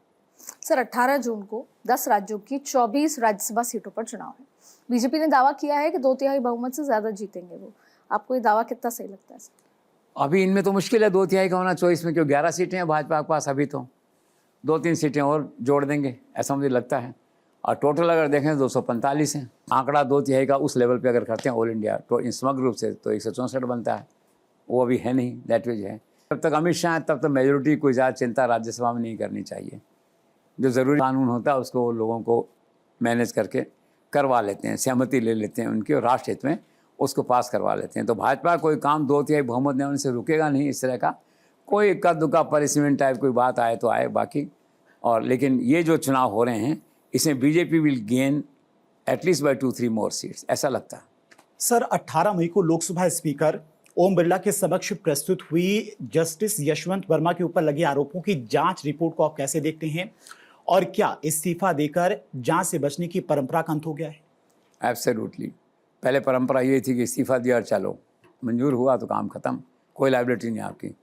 सर 18 जून को 10 राज्यों की 24 राज्यसभा सीटों पर चुनाव है। बीजेपी ने दावा किया है कि 2/3 बहुमत से ज्यादा जीतेंगे वो। आपको ये दावा कितना सही लगता है सर? अभी इनमें तो मुश्किल है 2/3 का होना, चॉइस में, क्यों 11 सीटें हैं भाजपा के पास, अभी तो 2-3 सीटें और जोड़ देंगे ऐसा मुझे लगता है। और टोटल अगर देखें 245 हैं। आंकड़ा 2/3 का उस लेवल पे अगर करते हैं ऑल इंडिया तो समग्र रूप से तो 164 बनता है, वो अभी है नहीं, दैट वे है। जब तक अमित शाह है तब तक मेजोरिटी कोई ज़्यादा चिंता राज्यसभा में नहीं करनी चाहिए। जो ज़रूरी कानून होता है उसको लोगों को मैनेज करके करवा लेते हैं, सहमति ले लेते हैं उनकी, और राष्ट्र हित में उसको पास करवा लेते हैं। तो भाजपा कोई काम 2/3 बहुमत ने उनसे रुकेगा नहीं। इस तरह का कोई इक्का दुक्का परिसीमेंट टाइप कोई बात आए तो आए, बाकी और लेकिन ये जो चुनाव हो रहे हैं इसमें BJP will gain at least by 2-3 more seats, ऐसा लगता है। सर 18 मई को लोकसभा स्पीकर ओम बिरला के समक्ष प्रस्तुत हुई जस्टिस यशवंत वर्मा के ऊपर लगे आरोपों की जांच रिपोर्ट को आप कैसे देखते हैं, और क्या इस्तीफा देकर जांच से बचने की परंपरा का अंत हो गया है? एब्सोल्युटली। पहले परंपरा ये थी कि इस्तीफा दिया और चलो, मंजूर हुआ तो काम खत्म, कोई लाइबिलिटी नहीं आपकी।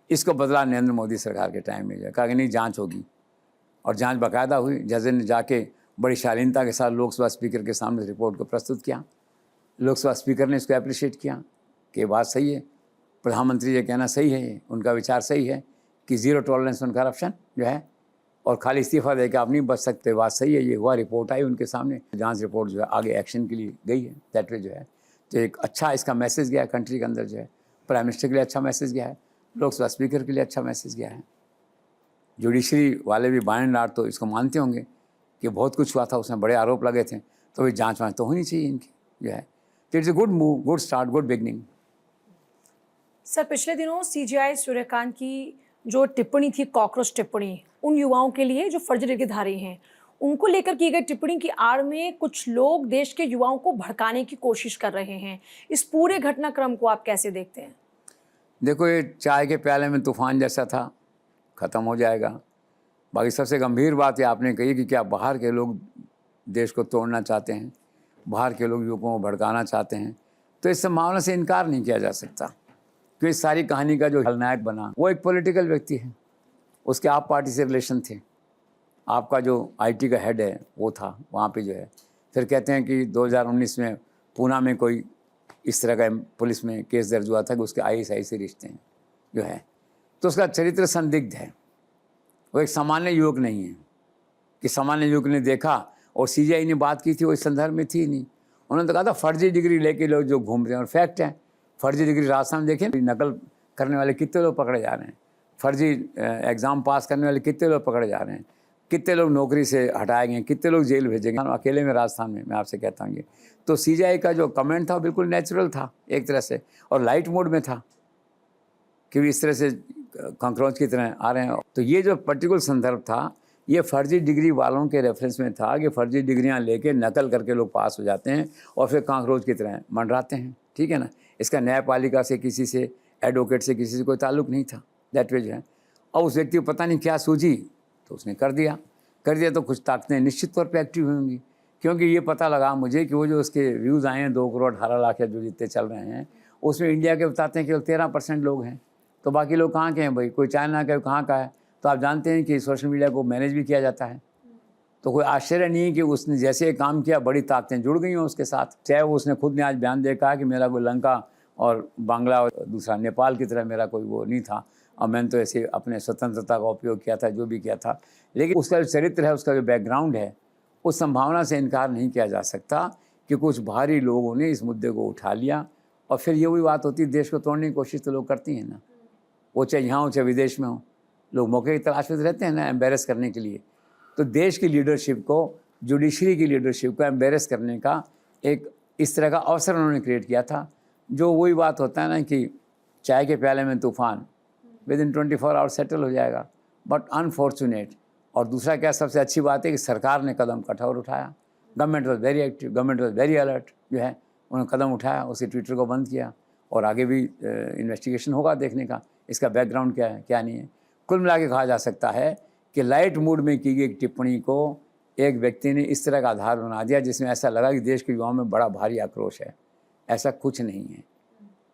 इसको बदला नरेंद्र मोदी सरकार के टाइम में, कहा कि नहीं जांच होगी, और जांच बाकायदा हुई। जज ने जाके बड़ी शालीनता के साथ लोकसभा स्पीकर के सामने रिपोर्ट को प्रस्तुत किया। लोकसभा स्पीकर ने इसको अप्रिशिएट किया कि बात सही है, प्रधानमंत्री ये कहना सही है, उनका विचार सही है कि ज़ीरो टॉलरेंस ऑन करप्शन जो है, और खाली इस्तीफा देकर आप नहीं बच सकते, बात सही है। ये हुआ, रिपोर्ट आई उनके सामने, जांच रिपोर्ट जो है आगे एक्शन के लिए गई है, दैट वे जो है। तो एक अच्छा इसका मैसेज गया कंट्री के अंदर जो है, प्राइम मिनिस्टर के लिए अच्छा मैसेज गया है, लोकसभा स्पीकर के लिए अच्छा मैसेज गया है। जुडिशरी वाले भी बाय एंड लार्ज तो इसको मानते होंगे कि बहुत कुछ हुआ था, उसमें बड़े आरोप लगे थे, तो भाई जाँच वाँच तो होनी चाहिए इनकी जो है। तो it's a good move, good start, good beginning. Sir पिछले दिनों सीजेआई सूर्यकांत की जो टिप्पणी थी, कॉकरोच टिप्पणी, उन युवाओं के लिए जो फर्जी डिग्रीधारी हैं, उनको लेकर की गई टिप्पणी की आड़ में कुछ लोग देश के युवाओं को भड़काने की कोशिश कर रहे हैं। इस पूरे घटनाक्रम को आप कैसे देखते हैं? देखो ये चाय के प्याले में तूफान जैसा था, ख़त्म हो जाएगा। बाकी सबसे गंभीर बात ये आपने कही कि क्या बाहर के लोग देश को तोड़ना चाहते हैं, बाहर के लोग युवकों को भड़काना चाहते हैं, तो इस संभावना से इनकार नहीं किया जा सकता। तो इस सारी कहानी का जो खलनायक बना वो एक पॉलिटिकल व्यक्ति है, उसके आप पार्टी से रिलेशन थे, आपका जो आईटी का हेड है वो था वहाँ पे जो है। फिर कहते हैं कि 2019 में पूना में कोई इस तरह का पुलिस में केस दर्ज हुआ था कि उसके ISI से रिश्ते हैं जो है, तो उसका चरित्र संदिग्ध है। वो एक सामान्य युवक नहीं है कि सामान्य युवक ने देखा, और CJI ने बात की थी वो इस संदर्भ में थी नहीं। उन्होंने तो कहा था फर्जी डिग्री लेके लोग जो घूम रहे हैं, और फैक्ट है फर्जी डिग्री रास्ता में देखें, नकल करने वाले कितने लोग पकड़े जा रहे हैं, फर्जी एग्ज़ाम पास करने वाले कितने लोग पकड़े जा रहे हैं, कितने लोग नौकरी से हटाए गए, कितने लोग जेल भेजे गए अकेले में राजस्थान में, मैं आपसे कहता हूँ। तो CJI का जो कमेंट था बिल्कुल नेचुरल था एक तरह से, और लाइट मोड में था कि इस तरह से कॉकरोच की तरह आ रहे हैं। तो ये जो पर्टिकुलर संदर्भ था ये फर्जी डिग्री वालों के रेफरेंस में था कि फर्जी डिग्रियां लेके नकल करके लोग पास हो जाते हैं और फिर कॉकरोच की तरह मंडराते हैं, ठीक है ना। इसका न्यायपालिका से, किसी से, एडवोकेट से, किसी से कोई ताल्लुक नहीं था, दैट वे जो है। और उस व्यक्ति को पता नहीं क्या सूझी तो उसने कर दिया तो कुछ ताकतें निश्चित तौर पे एक्टिव होंगी क्योंकि ये पता लगा मुझे कि वो जो उसके व्यूज़ आए हैं 2 करोड़ 18 लाख या जो जितने चल रहे हैं, उसमें इंडिया के बताते हैं केवल 13% लोग हैं। तो बाकी लोग कहाँ के हैं भाई? कोई चाइना का, कहाँ का है? तो आप जानते हैं कि सोशल मीडिया को मैनेज भी किया जाता है। तो कोई आश्चर्य नहीं है कि उसने जैसे काम किया बड़ी ताकतें जुड़ गई हैं उसके साथ। चाहे वो उसने खुद ने आज बयान दे कहा कि मेरा कोई लंका और बांग्ला और दूसरा नेपाल की तरह मेरा कोई वो नहीं था, और मैंने तो ऐसे अपने स्वतंत्रता का उपयोग किया था, जो भी किया था। लेकिन उसका जो चरित्र है, उसका जो बैकग्राउंड है, उस संभावना से इनकार नहीं किया जा सकता कि कुछ भारी लोगों ने इस मुद्दे को उठा लिया। और फिर ये वही बात होती है, देश को तोड़ने की कोशिश तो लोग करती हैं ना, वो चाहे यहाँ हो चाहे विदेश में हो, लोग मौके की तलाश में रहते हैं ना एम्बेरस करने के लिए। तो देश की लीडरशिप को, जुडिशरी की लीडरशिप को एम्बेरस करने का एक इस तरह का अवसर उन्होंने क्रिएट किया था, जो वही बात होता है ना कि चाय के प्याले में तूफान, विद इन 24 आवर्स सेटल हो जाएगा। But unfortunate. और दूसरा क्या सबसे अच्छी बात है कि सरकार ने कदम कठोर उठाया। Government was very active, government was very alert, जो है उन्होंने कदम उठाया, उसके ट्विटर को बंद किया, और आगे भी इन्वेस्टिगेशन होगा देखने का इसका बैकग्राउंड क्या है क्या नहीं है। कुल मिला के कहा जा सकता है कि लाइट मूड में की गई एक टिप्पणी को एक व्यक्ति ने इस तरह का आधार बना दिया जिसमें ऐसा लगा कि देश के युवाओं में बड़ा भारी आक्रोश है। ऐसा कुछ नहीं है।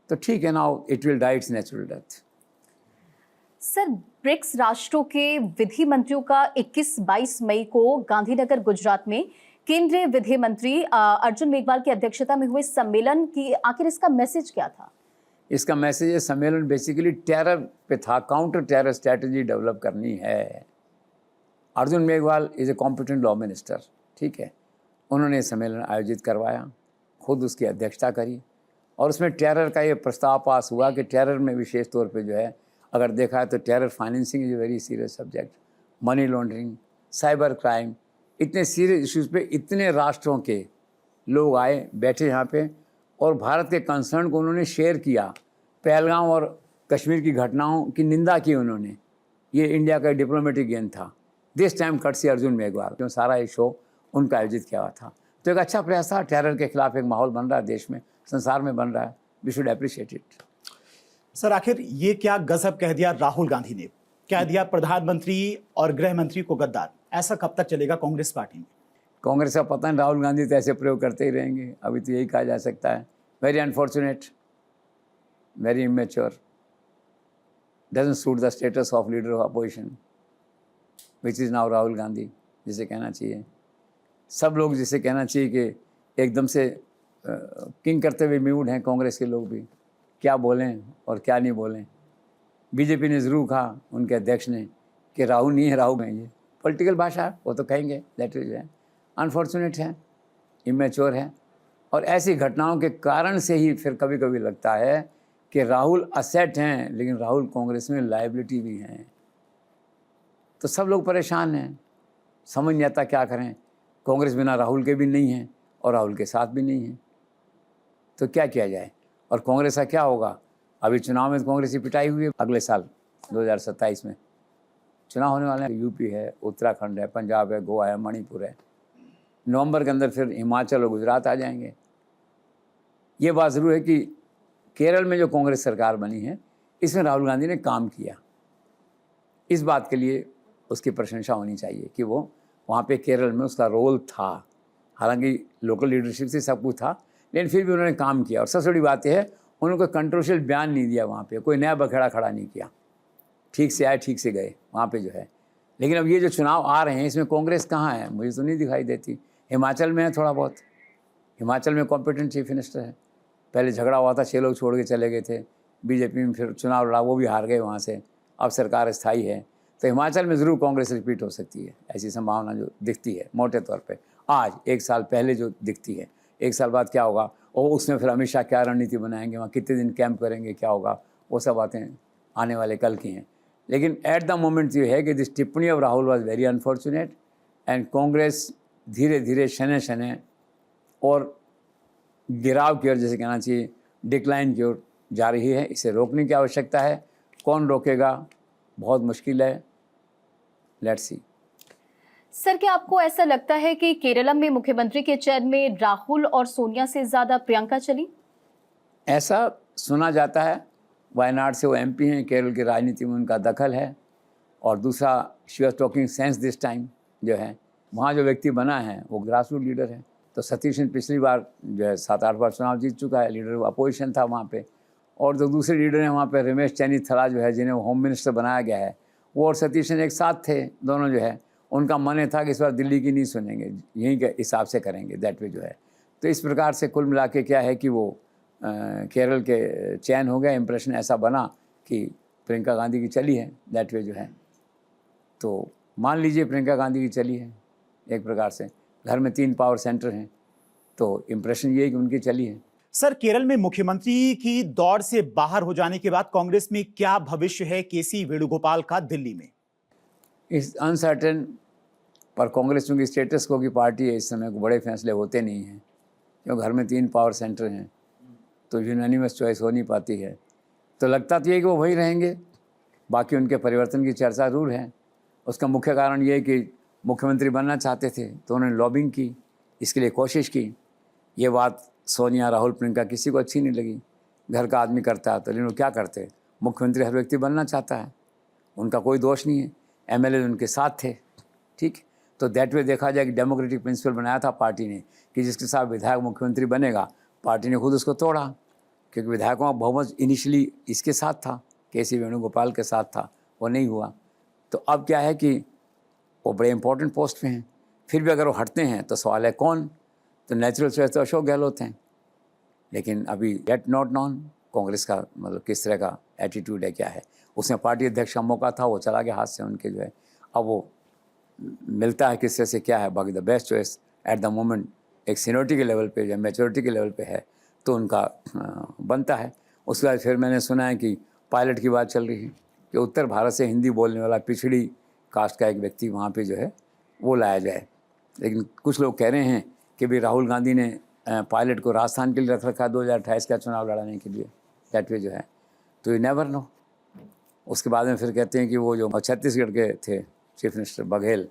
तो ठीक है, now it will die its natural death. Sir, BRICS राष्ट्रों के विधि मंत्रियों का 21-22 मई को गांधीनगर गुजरात में केंद्रीय विधि मंत्री अर्जुन मेघवाल की अध्यक्षता में हुए सम्मेलन की आखिर इसका मैसेज क्या था? इसका मैसेज है, सम्मेलन बेसिकली टेरर पे था, काउंटर टेरर स्ट्रैटेजी डेवलप करनी है। Arjun Meghwal is a competent law minister, ठीक है। उन्होंने सम्मेलन आयोजित करवाया, खुद उसकी अध्यक्षता करी, और उसमें टेरर का ये प्रस्ताव पास हुआ कि टेरर में विशेष तौर पे जो है अगर देखा है तो terror financing is a very serious subject, money laundering, cyber crime, इतने सीरियस इश्यूज़ पे इतने राष्ट्रों के लोग आए, बैठे यहाँ पे, और भारत के कंसर्न को उन्होंने शेयर किया। पहलगाम और कश्मीर की घटनाओं की निंदा की उन्होंने। ये इंडिया का डिप्लोमेटिक गेन था। This time cuts Arjun Meghwal, क्यों सारा ये शो उनका आयोजित किया हुआ था। तो एक अच्छा प्रयास था। टेरर के खिलाफ एक माहौल बन रहा है देश में, संसार में बन रहा है। We should appreciate it. Sir, आखिर ये क्या गजब कह दिया राहुल गांधी ने? कह दिया प्रधानमंत्री और गृह मंत्री को गद्दार। ऐसा कब तक चलेगा कांग्रेस पार्टी में? कांग्रेस का पता नहीं, राहुल गांधी तो ऐसे प्रयोग करते ही रहेंगे। अभी तो यही कहा जा सकता है, very unfortunate, very immature, doesn't suit the status of leader of opposition which is now Rahul Gandhi, जिसे कहना चाहिए। सब लोग जिसे कहना चाहिए कि एकदम से किंग करते हुए म्यूट हैं कांग्रेस के लोग भी, क्या बोलें और क्या नहीं बोलें। बीजेपी ने ज़रूर कहा, उनके अध्यक्ष ने, कि राहुल नहीं है, राहुल है। ये पॉलिटिकल भाषा है, वो तो कहेंगे, दैट इज है। अनफॉर्चुनेट है, इमेच्योर है, और ऐसी घटनाओं के कारण से ही फिर कभी कभी लगता है कि राहुल असेट हैं, लेकिन राहुल कांग्रेस में लायबिलिटी भी हैं। तो सब लोग परेशान हैं, समझ नहीं आता क्या करें। कांग्रेस बिना राहुल के भी नहीं है और राहुल के साथ भी नहीं है, तो क्या किया जाए। और कांग्रेस का क्या होगा? अभी चुनाव में तो कांग्रेस की पिटाई हुई है। अगले साल 2027 में चुनाव होने वाले हैं। यूपी है, उत्तराखंड है, पंजाब है, गोवा है, मणिपुर है। नवंबर के अंदर फिर हिमाचल और गुजरात आ जाएंगे। ये बात ज़रूर है कि केरल में जो कांग्रेस सरकार बनी है, इसमें राहुल गांधी ने काम किया। इस बात के लिए उसकी प्रशंसा होनी चाहिए कि वो वहाँ पे केरल में उसका रोल था। हालांकि लोकल लीडरशिप से सब कुछ था, लेकिन फिर भी उन्होंने काम किया। और सबसे बड़ी बात यह है, उन्होंने कोई कंट्रोवर्शियल बयान नहीं दिया वहाँ पे, कोई नया बखेड़ा खड़ा नहीं किया। ठीक से आए, ठीक से गए वहाँ पे जो है। लेकिन अब ये जो चुनाव आ रहे हैं, इसमें कांग्रेस कहाँ है? मुझे तो नहीं दिखाई देती। हिमाचल में है थोड़ा बहुत, हिमाचल में कॉम्पिटेंट चीफ मिनिस्टर है। पहले झगड़ा हुआ था, 6 लोग छोड़ के चले गए थे बीजेपी में, फिर चुनाव लड़ा, वो भी हार गए वहाँ से। अब सरकार स्थायी है, तो हिमाचल में ज़रूर कांग्रेस रिपीट हो सकती है, ऐसी संभावना जो दिखती है मोटे तौर पे। आज 1 साल पहले जो दिखती है, 1 साल बाद क्या होगा, और उसमें फिर अमित शाह क्या रणनीति बनाएंगे, वहाँ कितने दिन कैंप करेंगे, क्या होगा, वो सब बातें आने वाले कल की हैं। लेकिन एट द मोमेंट ये है कि दिस टिप्पणी of Rahul was very unfortunate, and Congress धीरे धीरे शने शने और गिराव की ओर, जैसे कहना चाहिए डिक्लाइन की ओर जा रही है। इसे रोकने की आवश्यकता है। कौन रोकेगा? बहुत मुश्किल है। Let's see. सर, क्या आपको ऐसा लगता है कि केरला में मुख्यमंत्री के चयन में राहुल और सोनिया से ज्यादा प्रियंका चली? ऐसा सुना जाता है। वायनाड से वो एमपी हैं, केरल की राजनीति में उनका दखल है। और दूसरा, she was talking sense this time जो है, वहाँ जो व्यक्ति बना है वो ग्रास रूट लीडर है। तो सतीश पिछली बार जो है 7-8 बार चुनाव जीत चुका है, लीडर अपोजिशन था वहाँ पे। और जो दूसरे लीडर हैं वहाँ पे रमेश चन्नीथला जो है, जिन्हें होम मिनिस्टर बनाया गया है, वो और सतीश एक साथ थे दोनों जो है। उनका मन था कि इस बार दिल्ली की नहीं सुनेंगे, यहीं के हिसाब से करेंगे, दैट वे जो है। तो इस प्रकार से कुल मिला के क्या है कि वो केरल के चयन हो गया, इम्प्रेशन ऐसा बना कि प्रियंका गांधी की चली है, दैट वे जो है। तो मान लीजिए प्रियंका गांधी की चली है एक प्रकार से, घर में 3 पावर सेंटर हैं, तो इम्प्रेशन ये है कि उनकी चली है। सर, केरल में मुख्यमंत्री की दौड़ से बाहर हो जाने के बाद कांग्रेस में क्या भविष्य है केसी वेणुगोपाल का दिल्ली में? इस अनसर्टेन पर कांग्रेस चूँकि स्टेटस को की पार्टी है, इस समय को बड़े फैसले होते नहीं हैं, क्योंकि घर में 3 पावर सेंटर हैं, तो यूनानिमस चॉइस हो नहीं पाती है। तो लगता तो ये कि वो वही रहेंगे, बाकी उनके परिवर्तन की चर्चा जरूर है। उसका मुख्य कारण ये है कि मुख्यमंत्री बनना चाहते थे तो उन्होंने लॉबिंग की, इसके लिए कोशिश की। ये बात सोनिया, राहुल, प्रियंका किसी को अच्छी नहीं लगी। घर का आदमी करता है तो लेकिन वो क्या करते, मुख्यमंत्री हर व्यक्ति बनना चाहता है, उनका कोई दोष नहीं है, एमएलए उनके साथ थे, ठीक। तो दैट वे देखा जाए कि डेमोक्रेटिक प्रिंसिपल बनाया था पार्टी ने कि जिसके साथ विधायक मुख्यमंत्री बनेगा, पार्टी ने खुद उसको तोड़ा, क्योंकि विधायकों का बहुमत इनिशियली इसके साथ था, केसी वेणुगोपाल के साथ था, वो नहीं हुआ। तो अब क्या है कि वो बड़े इंपॉर्टेंट पोस्ट पे हैं, फिर भी अगर वो हटते हैं तो सवाल है कौन। तो नेचुरल चॉइस तो अशोक गहलोत हैं, लेकिन अभी गेट नॉट नॉन कांग्रेस का मतलब किस तरह का एटीट्यूड है, क्या है। उसमें पार्टी अध्यक्ष का मौका था, वो चला गया हाथ से उनके जो है। अब वो मिलता है किस तरह से क्या है। बाकी the best choice at the moment एक सीनियरिटी के लेवल पे या मैच्योरिटी के लेवल पे है तो उनका बनता है। उसके बाद फिर मैंने सुना है कि पायलट की बात चल रही है कि उत्तर भारत से हिंदी बोलने वाला पिछड़ी कास्ट का एक व्यक्ति वहाँ पे जो है वो लाया जाए। लेकिन कुछ लोग कह रहे हैं कि भी राहुल गांधी ने पायलट को राजस्थान के लिए रख रखा 2028 का चुनाव लड़ाने के लिए, दैट वे जो है। तो यू नेवर नो। उसके बाद में फिर कहते हैं कि वो जो छत्तीसगढ़ के थे चीफ मिनिस्टर बघेल,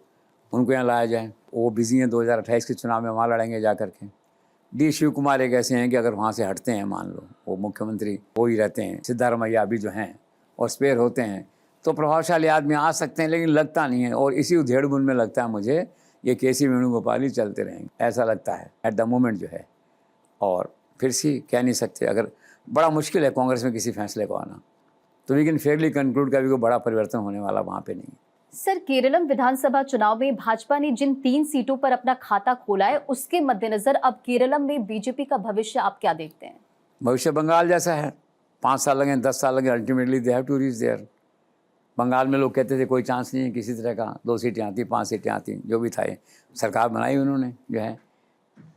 उनको यहाँ लाया जाए, वो बिजी हैं 2028 के चुनाव में, वहाँ लड़ेंगे जा करके। डी शिव कुमार एक ऐसे हैं कि अगर वहाँ से हटते हैं, मान लो वो मुख्यमंत्री हो ही रहते हैं, सिद्धारमैया अभी जो हैं और स्पेयर होते हैं, तो प्रभावशाली आदमी आ सकते हैं, लेकिन लगता नहीं है। और इसी उधेड़-बुन में लगता है मुझे ये केसी वेणुगोपाल ही चलते रहेंगे, ऐसा लगता है एट द मोमेंट जो है। और फिर से कह नहीं सकते, अगर बड़ा मुश्किल है कांग्रेस में किसी फैसले को आना, तो वी कैन फेयरली कंक्लूड का भी कोई बड़ा परिवर्तन होने वाला वहाँ पे नहीं है। सर, केरलम विधानसभा चुनाव में भाजपा ने जिन 3 सीटों पर अपना खाता खोला है, उसके मद्देनजर अब केरलम में बीजेपी का भविष्य आप क्या देखते हैं? भविष्य बंगाल जैसा है, 5 साल लगे, 10 साल लगे, ultimately they have to reach there. Bengal में लोग कहते थे कोई चांस नहीं है किसी तरह का, 2 सीटें आती, 5 सीटें आती, जो भी था, सरकार बनाई उन्होंने जो है।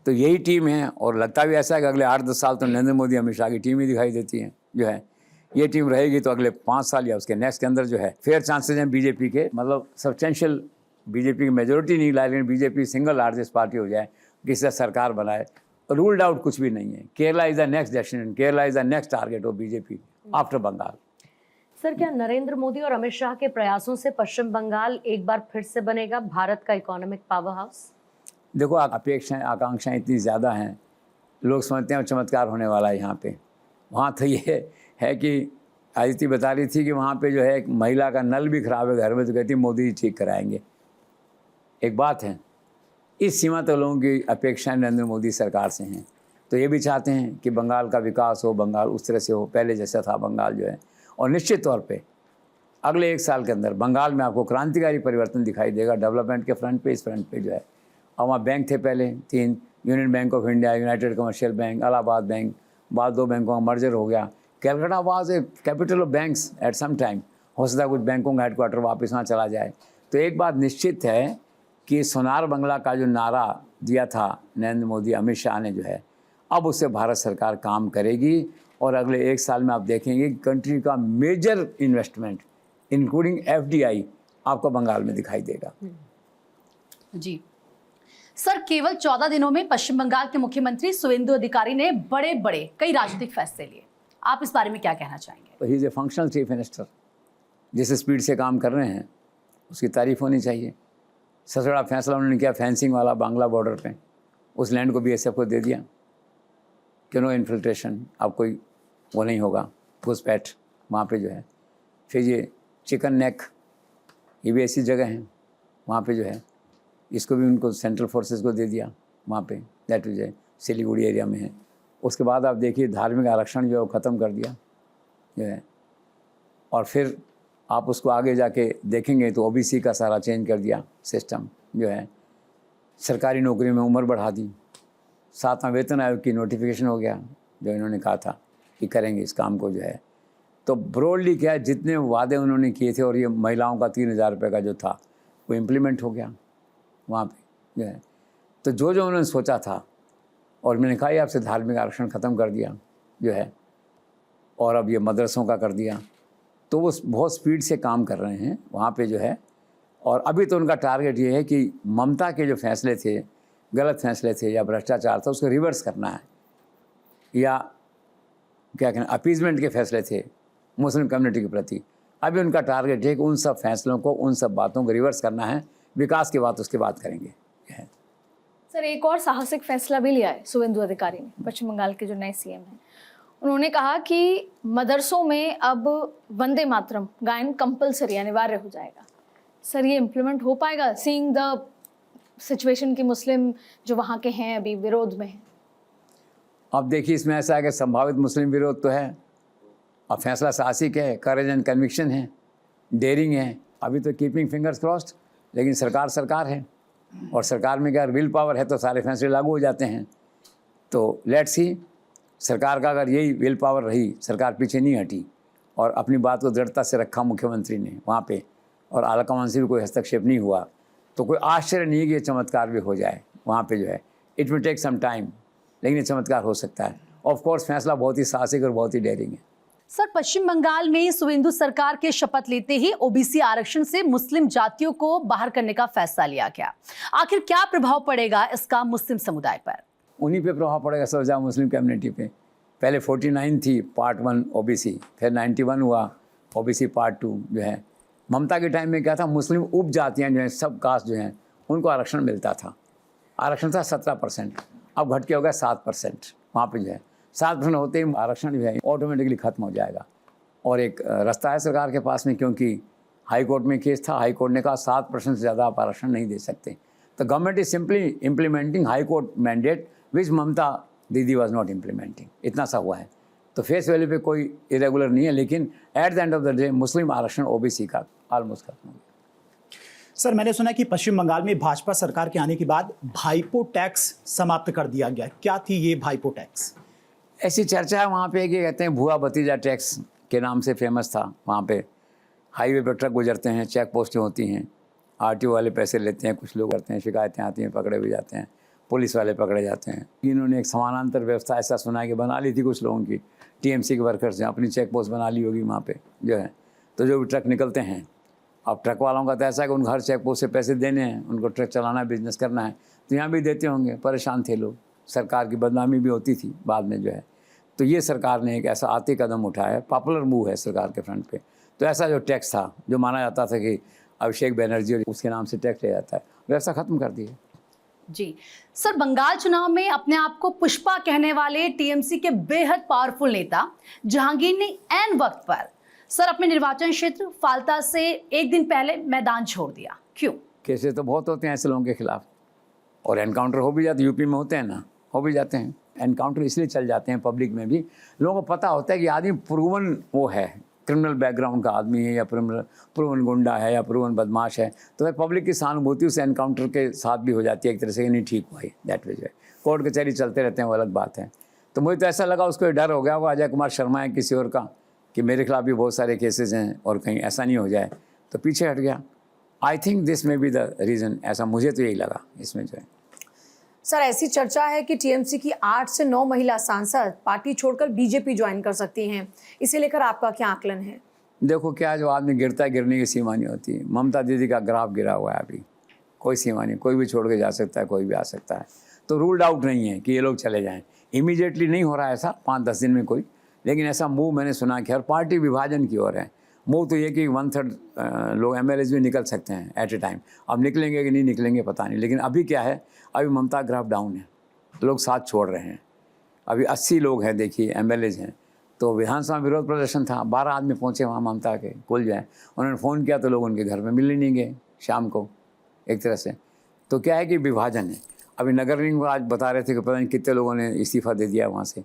तो यही टीम है, और लगता भी ऐसा है कि अगले 8-10 साल तो नरेंद्र मोदी, अमित शाह की टीम ही दिखाई देती है जो है। ये टीम रहेगी तो अगले 5 साल या उसके नेक्स्ट के अंदर जो है फेयर चांसेस हैं बीजेपी के, मतलब सब्सटेंशियल बीजेपी की मेजोरिटी नहीं लाए, लेकिन बीजेपी सिंगल लार्जेस्ट पार्टी हो जाए, किसी से सरकार बनाए, रूल्ड आउट कुछ भी नहीं है। Kerala is the next destination, Kerala is the next target of BJP after Bengal. Sir, क्या नरेंद्र मोदी और अमित शाह के प्रयासों से पश्चिम बंगाल एक बार फिर से बनेगा भारत का इकोनॉमिक पावर हाउस? देखो, अपेक्षाएं आकांक्षाएं इतनी ज़्यादा हैं, लोग समझते हैं चमत्कार होने वाला है यहाँ पे। वहाँ तो ये है कि आदित्य बता रही थी कि वहाँ पे जो है एक महिला का नल भी खराब है घर में, तो कहती मोदी जी ठीक कराएंगे। एक बात है, इस सीमा तक लोगों की अपेक्षाएं नरेंद्र मोदी सरकार से हैं। तो ये भी चाहते हैं कि बंगाल का विकास हो, बंगाल उस तरह से हो पहले जैसा था बंगाल जो है। और निश्चित तौर पे अगले 1 साल के अंदर बंगाल में आपको क्रांतिकारी परिवर्तन दिखाई देगा डेवलपमेंट के फ्रंट पे, इस फ्रंट पे जो है। और वहाँ बैंक थे पहले 3, Union Bank of India, United Commercial Bank, Allahabad bank, बाद 2 बैंकों का मर्जर हो गया। Calcutta was a capital of banks at some time, हो सकता है कुछ बैंकों का हेडक्वार्टर वापस वहाँ चला जाए। तो एक बात निश्चित है कि सोनार बंगला का जो नारा दिया था नरेंद्र मोदी, अमित शाह ने जो है, अब उससे भारत सरकार काम करेगी। और अगले 1 साल में आप देखेंगे कंट्री का मेजर इन्वेस्टमेंट इंक्लूडिंग FDI आपको बंगाल में दिखाई देगा। जी सर, केवल 14 दिनों में पश्चिम बंगाल के मुख्यमंत्री शुवेंदु अधिकारी ने बड़े बड़े कई राजनीतिक फैसले लिए, आप इस बारे में क्या कहना चाहेंगे? तो he is A functional chief minister, जिस स्पीड से काम कर रहे हैं उसकी तारीफ होनी चाहिए। सबसे बड़ा फैसला उन्होंने किया फेंसिंग वाला बांग्ला बॉर्डर पे, उस लैंड को BSF को दे दिया कि नो इन्फिल्ट्रेशन, अब कोई वो नहीं होगा घुसपैठ वहाँ पे जो है। फिर ये चिकन नेक, ये भी ऐसी जगह है वहाँ पे जो है इसको भी उनको सेंट्रल फोर्सेस को दे दिया वहाँ पे, दैट इज सिलीगुड़ी एरिया में है। उसके बाद आप देखिए धार्मिक आरक्षण जो है वो ख़त्म कर दिया जो है, और फिर आप उसको आगे जाके देखेंगे तो ओबीसी का सारा चेंज कर दिया सिस्टम जो है। सरकारी नौकरी में उम्र बढ़ा दी, 7वां वेतन आयोग की नोटिफिकेशन हो गया जो इन्होंने कहा था कि करेंगे इस काम को जो है। तो ब्रॉडली क्या है, जितने वादे उन्होंने किए थे और ये महिलाओं का 3,000 रुपये का जो था वो इम्प्लीमेंट हो गया वहाँ पे जो है। तो जो जो उन्होंने सोचा था, और मैंने कहा ही आपसे धार्मिक आरक्षण ख़त्म कर दिया जो है, और अब ये मदरसों का कर दिया, तो वो बहुत स्पीड से काम कर रहे हैं वहाँ पे जो है। और अभी तो उनका टारगेट ये है कि ममता के जो फैसले थे, गलत फैसले थे या भ्रष्टाचार था, उसको रिवर्स करना है, या क्या कहना अपीजमेंट के फैसले थे मुस्लिम कम्युनिटी के प्रति, अभी उनका टारगेट है कि उन सब फैसलों को, उन सब बातों को रिवर्स करना है। विकास की बात उसके बाद करेंगे है। सर, एक और साहसिक फैसला भी लिया है शुभेंदु अधिकारी ने, पश्चिम बंगाल के जो नए सीएम हैं। उन्होंने कहा कि मदरसों में अब वंदे मातरम गायन कंपलसरी अनिवार्य हो जाएगा। सर, ये इम्प्लीमेंट हो पाएगा, सीइंग द सिचुएशन कि मुस्लिम जो वहाँ के हैं अभी विरोध में हैं? अब देखिए, इसमें ऐसा है कि संभावित मुस्लिम विरोध तो है, अब फैसला साहसिक है, करेज एंड कन्विक्शन है, डेयरिंग है। अभी तो कीपिंग फिंगर्स क्रॉस्ड, लेकिन सरकार सरकार है, और सरकार में क्या विल पावर है तो सारे फैसले लागू हो जाते हैं। तो लेट्स सी, सरकार का अगर यही विल पावर रही, सरकार पीछे नहीं हटी और अपनी बात को दृढ़ता से रखा मुख्यमंत्री ने वहाँ पे, और आला कमान से भी कोई हस्तक्षेप नहीं हुआ, तो कोई आश्चर्य नहीं है कि ये चमत्कार भी हो जाए वहाँ पे जो है। It will take some time, लेकिन ये चमत्कार हो सकता है। ऑफ कोर्स फैसला बहुत ही साहसिक और बहुत ही डेयरिंग है। सर, पश्चिम बंगाल में शुभेंदु सरकार के शपथ लेते ही ओबीसी आरक्षण से मुस्लिम जातियों को बाहर करने का फैसला लिया गया। आखिर क्या प्रभाव पड़ेगा इसका मुस्लिम समुदाय पर? उन्हीं पे प्रभाव पड़ेगा सबसे ज़्यादा, मुस्लिम कम्युनिटी पे। पहले 49 थी पार्ट 1 ओबीसी, फिर 91 हुआ ओबीसी पार्ट 2 जो है। ममता के टाइम में क्या था, मुस्लिम उपजातियाँ जो हैं, सब कास्ट जो हैं, उनको आरक्षण मिलता था। आरक्षण था 17%, अब घट के हो गया 7%। वहाँ पे जो है 7% होते ही आरक्षण जो है ऑटोमेटिकली ख़त्म हो जाएगा। और एक रास्ता है सरकार के पास में, क्योंकि हाई कोर्ट में केस था, हाई कोर्ट ने कहा 7% से ज़्यादा आप आरक्षण नहीं दे सकते। तो government is simply implementing high court mandate which Mamata Didi was not implementing. इतना सा हुआ है। तो फेस वैल्यू पे कोई इरेगुलर नहीं है, लेकिन at the end of the day Muslim आरक्षण ओबीसी का ऑलमोस्ट खत्म हो गया। सर, मैंने सुना कि पश्चिम बंगाल में भाजपा सरकार के आने के बाद भाईपो टैक्स समाप्त कर दिया गया। क्या थी ये भाईपो टैक्स? ऐसी चर्चा है वहाँ पे कि कहते हैं भुआ भतीजा टैक्स के नाम से फेमस था। वहाँ पे हाईवे पर ट्रक गुजरते हैं, चेक पोस्टें होती हैं, आरटीओ वाले पैसे लेते हैं, कुछ लोग करते हैं, शिकायतें आती हैं, पकड़े भी जाते हैं, पुलिस वाले पकड़े जाते हैं। इन्होंने एक समानांतर व्यवस्था ऐसा सुना है कि बना ली थी कुछ लोगों की, टीएमसी के वर्कर्स ने अपनी चेक पोस्ट बना ली होगी वहाँ पे जो है। तो जो भी ट्रक निकलते हैं, अब ट्रक वालों का तो ऐसा है कि उनको हर चेक पोस्ट से पैसे देने हैं, उनको ट्रक चलाना है, बिजनेस करना है, तो यहाँ भी देते होंगे। परेशान थे लोग, सरकार की बदनामी भी होती थी बाद में जो है। तो ये सरकार ने एक ऐसा आते कदम उठाया, पॉपुलर मूव है सरकार के फ्रंट पे। तो ऐसा जो टैक्स था, जो माना जाता था कि अभिषेक बनर्जी और उसके नाम से टैक्स ले जाता है, वैसा ख़त्म कर दिया। जी सर, बंगाल चुनाव में अपने आप को पुष्पा कहने वाले टीएमसी के बेहद पावरफुल नेता जहांगीर ने ऐन वक्त पर सर अपने निर्वाचन क्षेत्र फाल्ता से एक दिन पहले मैदान छोड़ दिया। क्यों? केसेस तो बहुत होते हैं ऐसे लोगों के खिलाफ, और एनकाउंटर हो भी जाते, यूपी में होते हैं ना, हो भी जाते हैं। एनकाउंटर इसलिए चल जाते हैं पब्लिक में भी, लोगों को पता होता है कि आदमी प्रूवन वो है, क्रिमिनल बैकग्राउंड का आदमी है, या प्रूवन गुंडा है, या प्रूवन बदमाश है। तो भाई पब्लिक की सहानुभूति उस एनकाउंटर के साथ भी हो जाती है एक तरह से, नहीं ठीक हुआ ही, दैट वे है। कोर्ट कचहरी चलते रहते हैं, वो अलग बात है। तो मुझे तो ऐसा लगा उसको ये डर हो गया होगा अजय कुमार शर्मा है किसी और का, कि मेरे खिलाफ भी बहुत सारे केसेस हैं और कहीं ऐसा नहीं हो जाए, तो पीछे हट गया। I think this may be the reason, ऐसा मुझे तो यही लगा इसमें जो है। सर, ऐसी चर्चा है कि टीएमसी की 8 से 9 महिला सांसद पार्टी छोड़कर बीजेपी ज्वाइन कर सकती हैं। इसे लेकर आपका क्या आकलन है? देखो, क्या जो आदमी गिरता है, गिरने की सीमा नहीं होती। ममता दीदी का ग्राफ गिरा हुआ है, अभी कोई सीमा नहीं, कोई भी छोड़ के जा सकता है, कोई भी आ सकता है। तो रूल्ड आउट नहीं है कि ये लोग चले जाएं। इमीडिएटली नहीं हो रहा है ऐसा 5-10 दिन में कोई, लेकिन ऐसा मूव मैंने सुना कि हर पार्टी विभाजन की ओर है। मूव तो ये कि 1/3 लोग एमएलएज भी निकल सकते हैं एट ए टाइम। अब निकलेंगे कि नहीं निकलेंगे पता नहीं, लेकिन अभी क्या है, अभी ममता ग्राफ डाउन है, लोग साथ छोड़ रहे हैं। अभी 80 लोग हैं, देखिए एमएलएज हैं। तो विधानसभा विरोध प्रदर्शन था, 12 आदमी पहुँचे वहाँ ममता के कुल जो है। उन्होंने फ़ोन किया तो लोग उनके घर में मिलने नहीं गए शाम को एक तरह से। तो क्या है कि विभाजन है। अभी नगर निगम को आज बता रहे थे कि पता नहीं कितने लोगों ने इस्तीफ़ा दे दिया वहाँ से,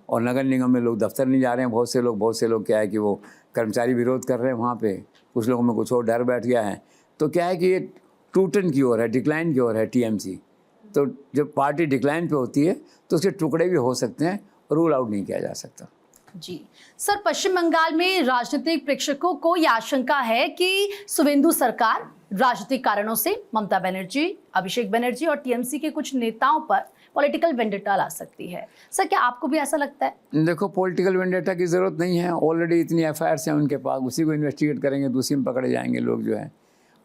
और नगर निगम में लोग दफ्तर नहीं जा रहे हैं। बहुत से लोग क्या है कि वो कर्मचारी विरोध कर रहे हैं वहाँ पे, कुछ लोगों में कुछ और डर बैठ गया है। तो क्या है कि ये टूटन की ओर है, डिक्लाइन की ओर है टीएमसी। तो जब पार्टी डिक्लाइन पे होती है तो उसके टुकड़े भी हो सकते हैं, रूल आउट नहीं किया जा सकता। जी सर, पश्चिम बंगाल में राजनीतिक प्रेक्षकों को यह आशंका है कि शुवेंदु सरकार राजनीतिक कारणों से ममता बनर्जी, अभिषेक बनर्जी और टीएमसी के कुछ नेताओं पर पॉलिटिकल वेंडेटा ला सकती है। सर, क्या आपको भी ऐसा लगता है? देखो, पॉलिटिकल वेंडेटा की ज़रूरत नहीं है। ऑलरेडी इतनी एफआईआर्स हैं उनके पास, उसी को इन्वेस्टिगेट करेंगे तो उसी में पकड़े जाएंगे लोग जो है।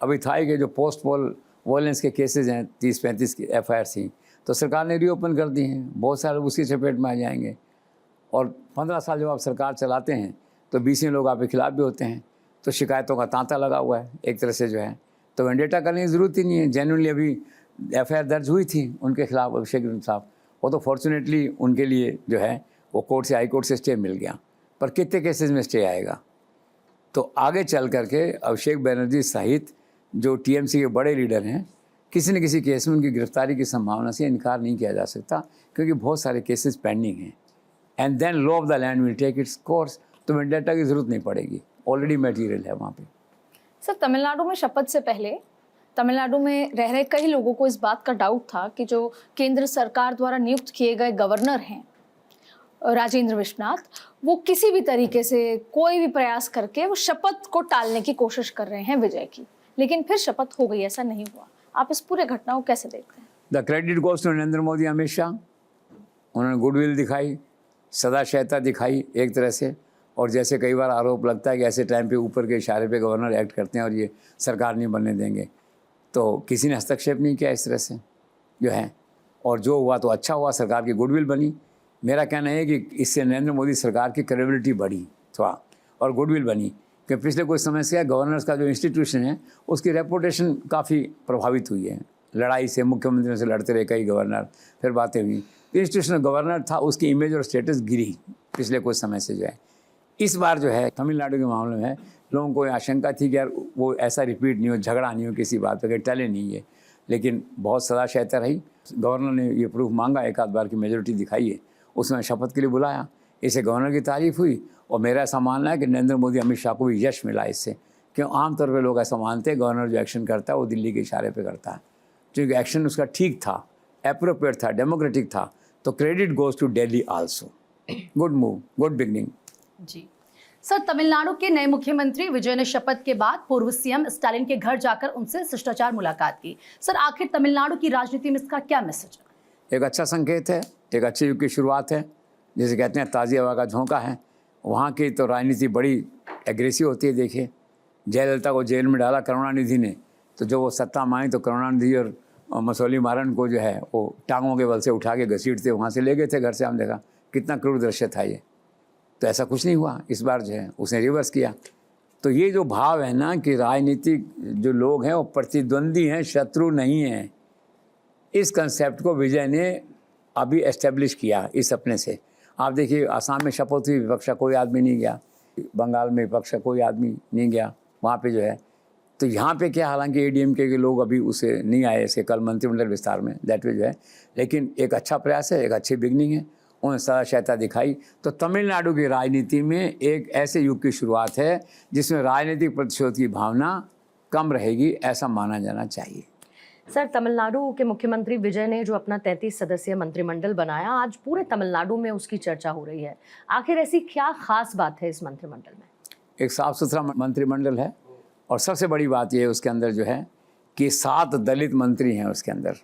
अभी था ही कि जो पोस्ट पोल वॉयलेंस के केसेज हैं 30-35 की एफआईआर थी, तो सरकार ने रीओपन कर दी हैं। बहुत सारे उसी चपेट में आ जाएंगे। और 15 साल जब आप सरकार चलाते हैं तो 20 लोग आपके खिलाफ भी होते हैं, तो शिकायतों का तांता लगा हुआ है एक तरह से जो है। तो वेंडेटा करने की ज़रूरत ही नहीं है। जेन्युइनली अभी एफआईआर दर्ज हुई थी उनके खिलाफ, अभिषेक साहब, वो तो फॉर्चुनेटली उनके लिए जो है वो कोर्ट से, हाई कोर्ट से स्टे मिल गया। पर कितने केसेस में स्टे आएगा? तो आगे चल करके अभिषेक बनर्जी सहित जो टीएमसी के बड़े लीडर हैं, किसी न किसी केस में उनकी गिरफ्तारी की संभावना से इनकार नहीं किया जा सकता, क्योंकि बहुत सारे केसेस पेंडिंग हैं। And then law of the land will take its course. तो वेंडेटा की ज़रूरत नहीं पड़ेगी, ऑलरेडी मटेरियल है वहाँ पे। सर, तमिलनाडु में शपथ से पहले तमिलनाडु में रह रहे कई लोगों को इस बात का डाउट था कि जो केंद्र सरकार द्वारा नियुक्त किए गए गवर्नर हैं राजेंद्र विश्वनाथ, वो किसी भी तरीके से कोई भी प्रयास करके वो शपथ को टालने की कोशिश कर रहे हैं विजय की, लेकिन फिर शपथ हो गई, ऐसा नहीं हुआ। आप इस पूरे घटना को कैसे देखते हैं? The credit goes to Narendra Modi, Amit Shah. उन्होंने गुडविल दिखाई, सदाशयता दिखाई एक तरह से। और जैसे कई बार आरोप लगता है कि ऐसे टाइम पे ऊपर के इशारे पे गवर्नर एक्ट करते हैं और ये सरकार नहीं बनने देंगे, तो किसी ने हस्तक्षेप नहीं किया इस तरह से जो है। और जो हुआ तो अच्छा हुआ, सरकार की गुडविल बनी। मेरा कहना है कि इससे नरेंद्र मोदी सरकार की क्रेडिबिलिटी बढ़ी थोड़ा, और गुडविल बनी। कि पिछले कुछ समय से गवर्नर्स का जो इंस्टीट्यूशन है उसकी रेपुटेशन काफ़ी प्रभावित हुई है। लड़ाई से, मुख्यमंत्रियों से लड़ते रहे कई गवर्नर, फिर बातें हुई, इंस्टीट्यूशनल गवर्नर था, उसकी इमेज और स्टेटस गिरी पिछले कुछ समय से जो है। इस बार जो है तमिलनाडु के मामले में लोगों को आशंका थी कि यार वो ऐसा रिपीट नहीं हो, झगड़ा नहीं हो किसी बात पर, टले नहीं है। लेकिन बहुत सदाशयता रही। गवर्नर ने ये प्रूफ मांगा, एक आध बार की मेजोरिटी दिखाई है, उसमें शपथ के लिए बुलाया, इससे गवर्नर की तारीफ हुई। और मेरा ऐसा मानना है कि नरेंद्र मोदी, अमित शाह को भी यश मिला इससे। क्यों? आमतौर पर लोग ऐसा मानते हैं गवर्नर जो एक्शन करता है वो दिल्ली के इशारे पर करता है, क्योंकि एक्शन उसका ठीक था, एप्रोप्रिएट था, डेमोक्रेटिक था। तो credit goes to Delhi also. Good move, good beginning. जी सर, तमिलनाडु के नए मुख्यमंत्री विजय ने शपथ के बाद पूर्व सीएम स्टालिन के घर जाकर उनसे शिष्टाचार मुलाकात की। सर, आखिर तमिलनाडु की राजनीति में इसका क्या मैसेज है? एक अच्छा संकेत है, एक अच्छे युग की शुरुआत है। जैसे कहते हैं ताज़ी हवा का झोंका है। वहाँ की तो राजनीति बड़ी एग्रेसिव होती है। देखिए, जयललिता को जेल में डाला करुणानिधि ने, तो जो वो सत्ता मांगी तो करुणानिधि और मसौली मारन को जो है वो टांगों के बल से उठा के घसीटते वहाँ से ले गए थे घर से। हम देखा कितना क्रूर दृश्य था ये। तो ऐसा कुछ नहीं हुआ। इस बार जो है उसने रिवर्स किया। तो ये जो भाव है ना कि राजनीतिक जो लोग हैं वो प्रतिद्वंदी हैं, शत्रु नहीं हैं, इस कंसेप्ट को विजय ने अभी एस्टेब्लिश किया इस अपने से। आप देखिए, आसाम में शपथ हुई, विपक्ष का कोई आदमी नहीं गया, बंगाल में विपक्ष का कोई आदमी नहीं गया वहाँ पे जो है। तो यहाँ पे क्या, हालांकि एडीएमके के लोग अभी उसे नहीं आए इसके कल मंत्रिमंडल विस्तार में, दैट वे जो है, लेकिन एक अच्छा प्रयास है, एक अच्छी बिगनिंग है। उन्होंने सदाशयता दिखाई। तो तमिलनाडु की राजनीति में एक ऐसे युग की शुरुआत है जिसमें राजनीतिक प्रतिशोध की भावना कम रहेगी, ऐसा माना जाना चाहिए। सर, तमिलनाडु के मुख्यमंत्री विजय ने जो अपना 33 सदस्यीय मंत्रिमंडल बनाया, आज पूरे तमिलनाडु में उसकी चर्चा हो रही है। आखिर ऐसी क्या खास बात है इस मंत्रिमंडल में? एक साफ सुथरा मंत्रिमंडल है, और सबसे बड़ी बात यह है उसके अंदर जो है कि 7 दलित मंत्री हैं उसके अंदर,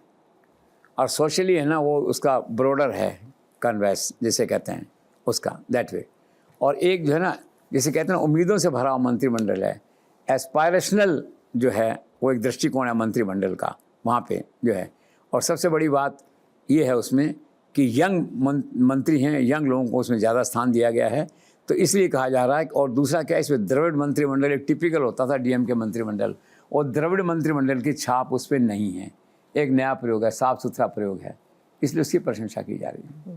और सोशली है ना वो उसका ब्रॉडर है, कन्वेस जिसे कहते हैं उसका, दैट वे। और एक जो है ना जिसे कहते हैं उम्मीदों से भरा हुआ मंत्रिमंडल है, एस्पायरेशनल जो है वो एक दृष्टिकोण है मंत्रिमंडल का वहाँ पे जो है। और सबसे बड़ी बात ये है उसमें कि यंग मंत्री हैं, यंग लोगों को उसमें ज़्यादा स्थान दिया गया है, तो इसलिए कहा जा रहा है। और दूसरा क्या है, इसमें द्रविड़ मंत्रिमंडल एक टिपिकल होता था डीएमके मंत्रिमंडल, और द्रविड़ मंत्रिमंडल की छाप उस पर नहीं है। एक नया प्रयोग है, साफ सुथरा प्रयोग है, इसलिए उसकी प्रशंसा की जा रही है।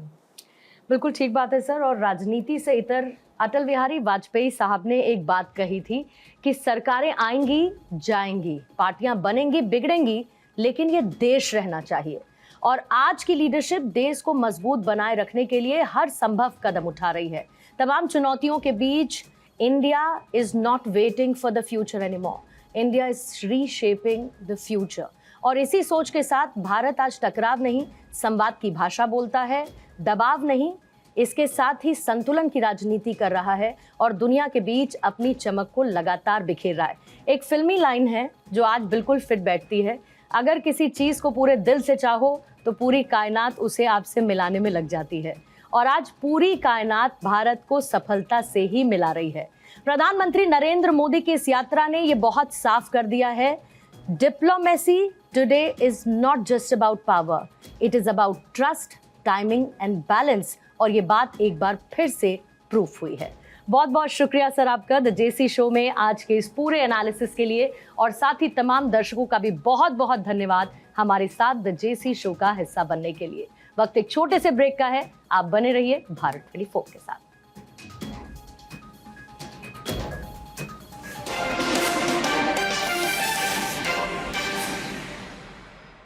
बिल्कुल ठीक बात है सर। और राजनीति से इतर अटल बिहारी वाजपेयी साहब ने एक बात कही थी कि सरकारें आएंगी जाएंगी, पार्टियां बनेंगी बिगड़ेंगी, लेकिन ये देश रहना चाहिए। और आज की लीडरशिप देश को मजबूत बनाए रखने के लिए हर संभव कदम उठा रही है। तमाम चुनौतियों के बीच India is not waiting for the future anymore, India is reshaping the future. और इसी सोच के साथ भारत आज टकराव नहीं, संवाद की भाषा बोलता है, दबाव नहीं, इसके साथ ही संतुलन की राजनीति कर रहा है और दुनिया के बीच अपनी चमक को लगातार बिखेर रहा है। एक फिल्मी लाइन है जो आज बिल्कुल फिट बैठती है, अगर किसी चीज को पूरे दिल से चाहो तो पूरी कायनात उसे आपसे मिलाने में लग जाती है। और आज पूरी कायनात भारत को सफलता से ही मिला रही है। प्रधानमंत्री नरेंद्र मोदी की इस यात्रा ने ये बहुत साफ कर दिया है, diplomacy today is not just about power, it is about trust, timing and balance. और ये बात एक बार फिर से प्रूफ हुई है। बहुत बहुत शुक्रिया सर आपका द जेसी शो में आज के इस पूरे एनालिसिस के लिए, और साथ ही तमाम दर्शकों का भी बहुत बहुत धन्यवाद हमारे साथ द जेसी शो का हिस्सा बनने के लिए। वक्त एक छोटे से ब्रेक का है, आप बने रहिए भारत 24 के साथ।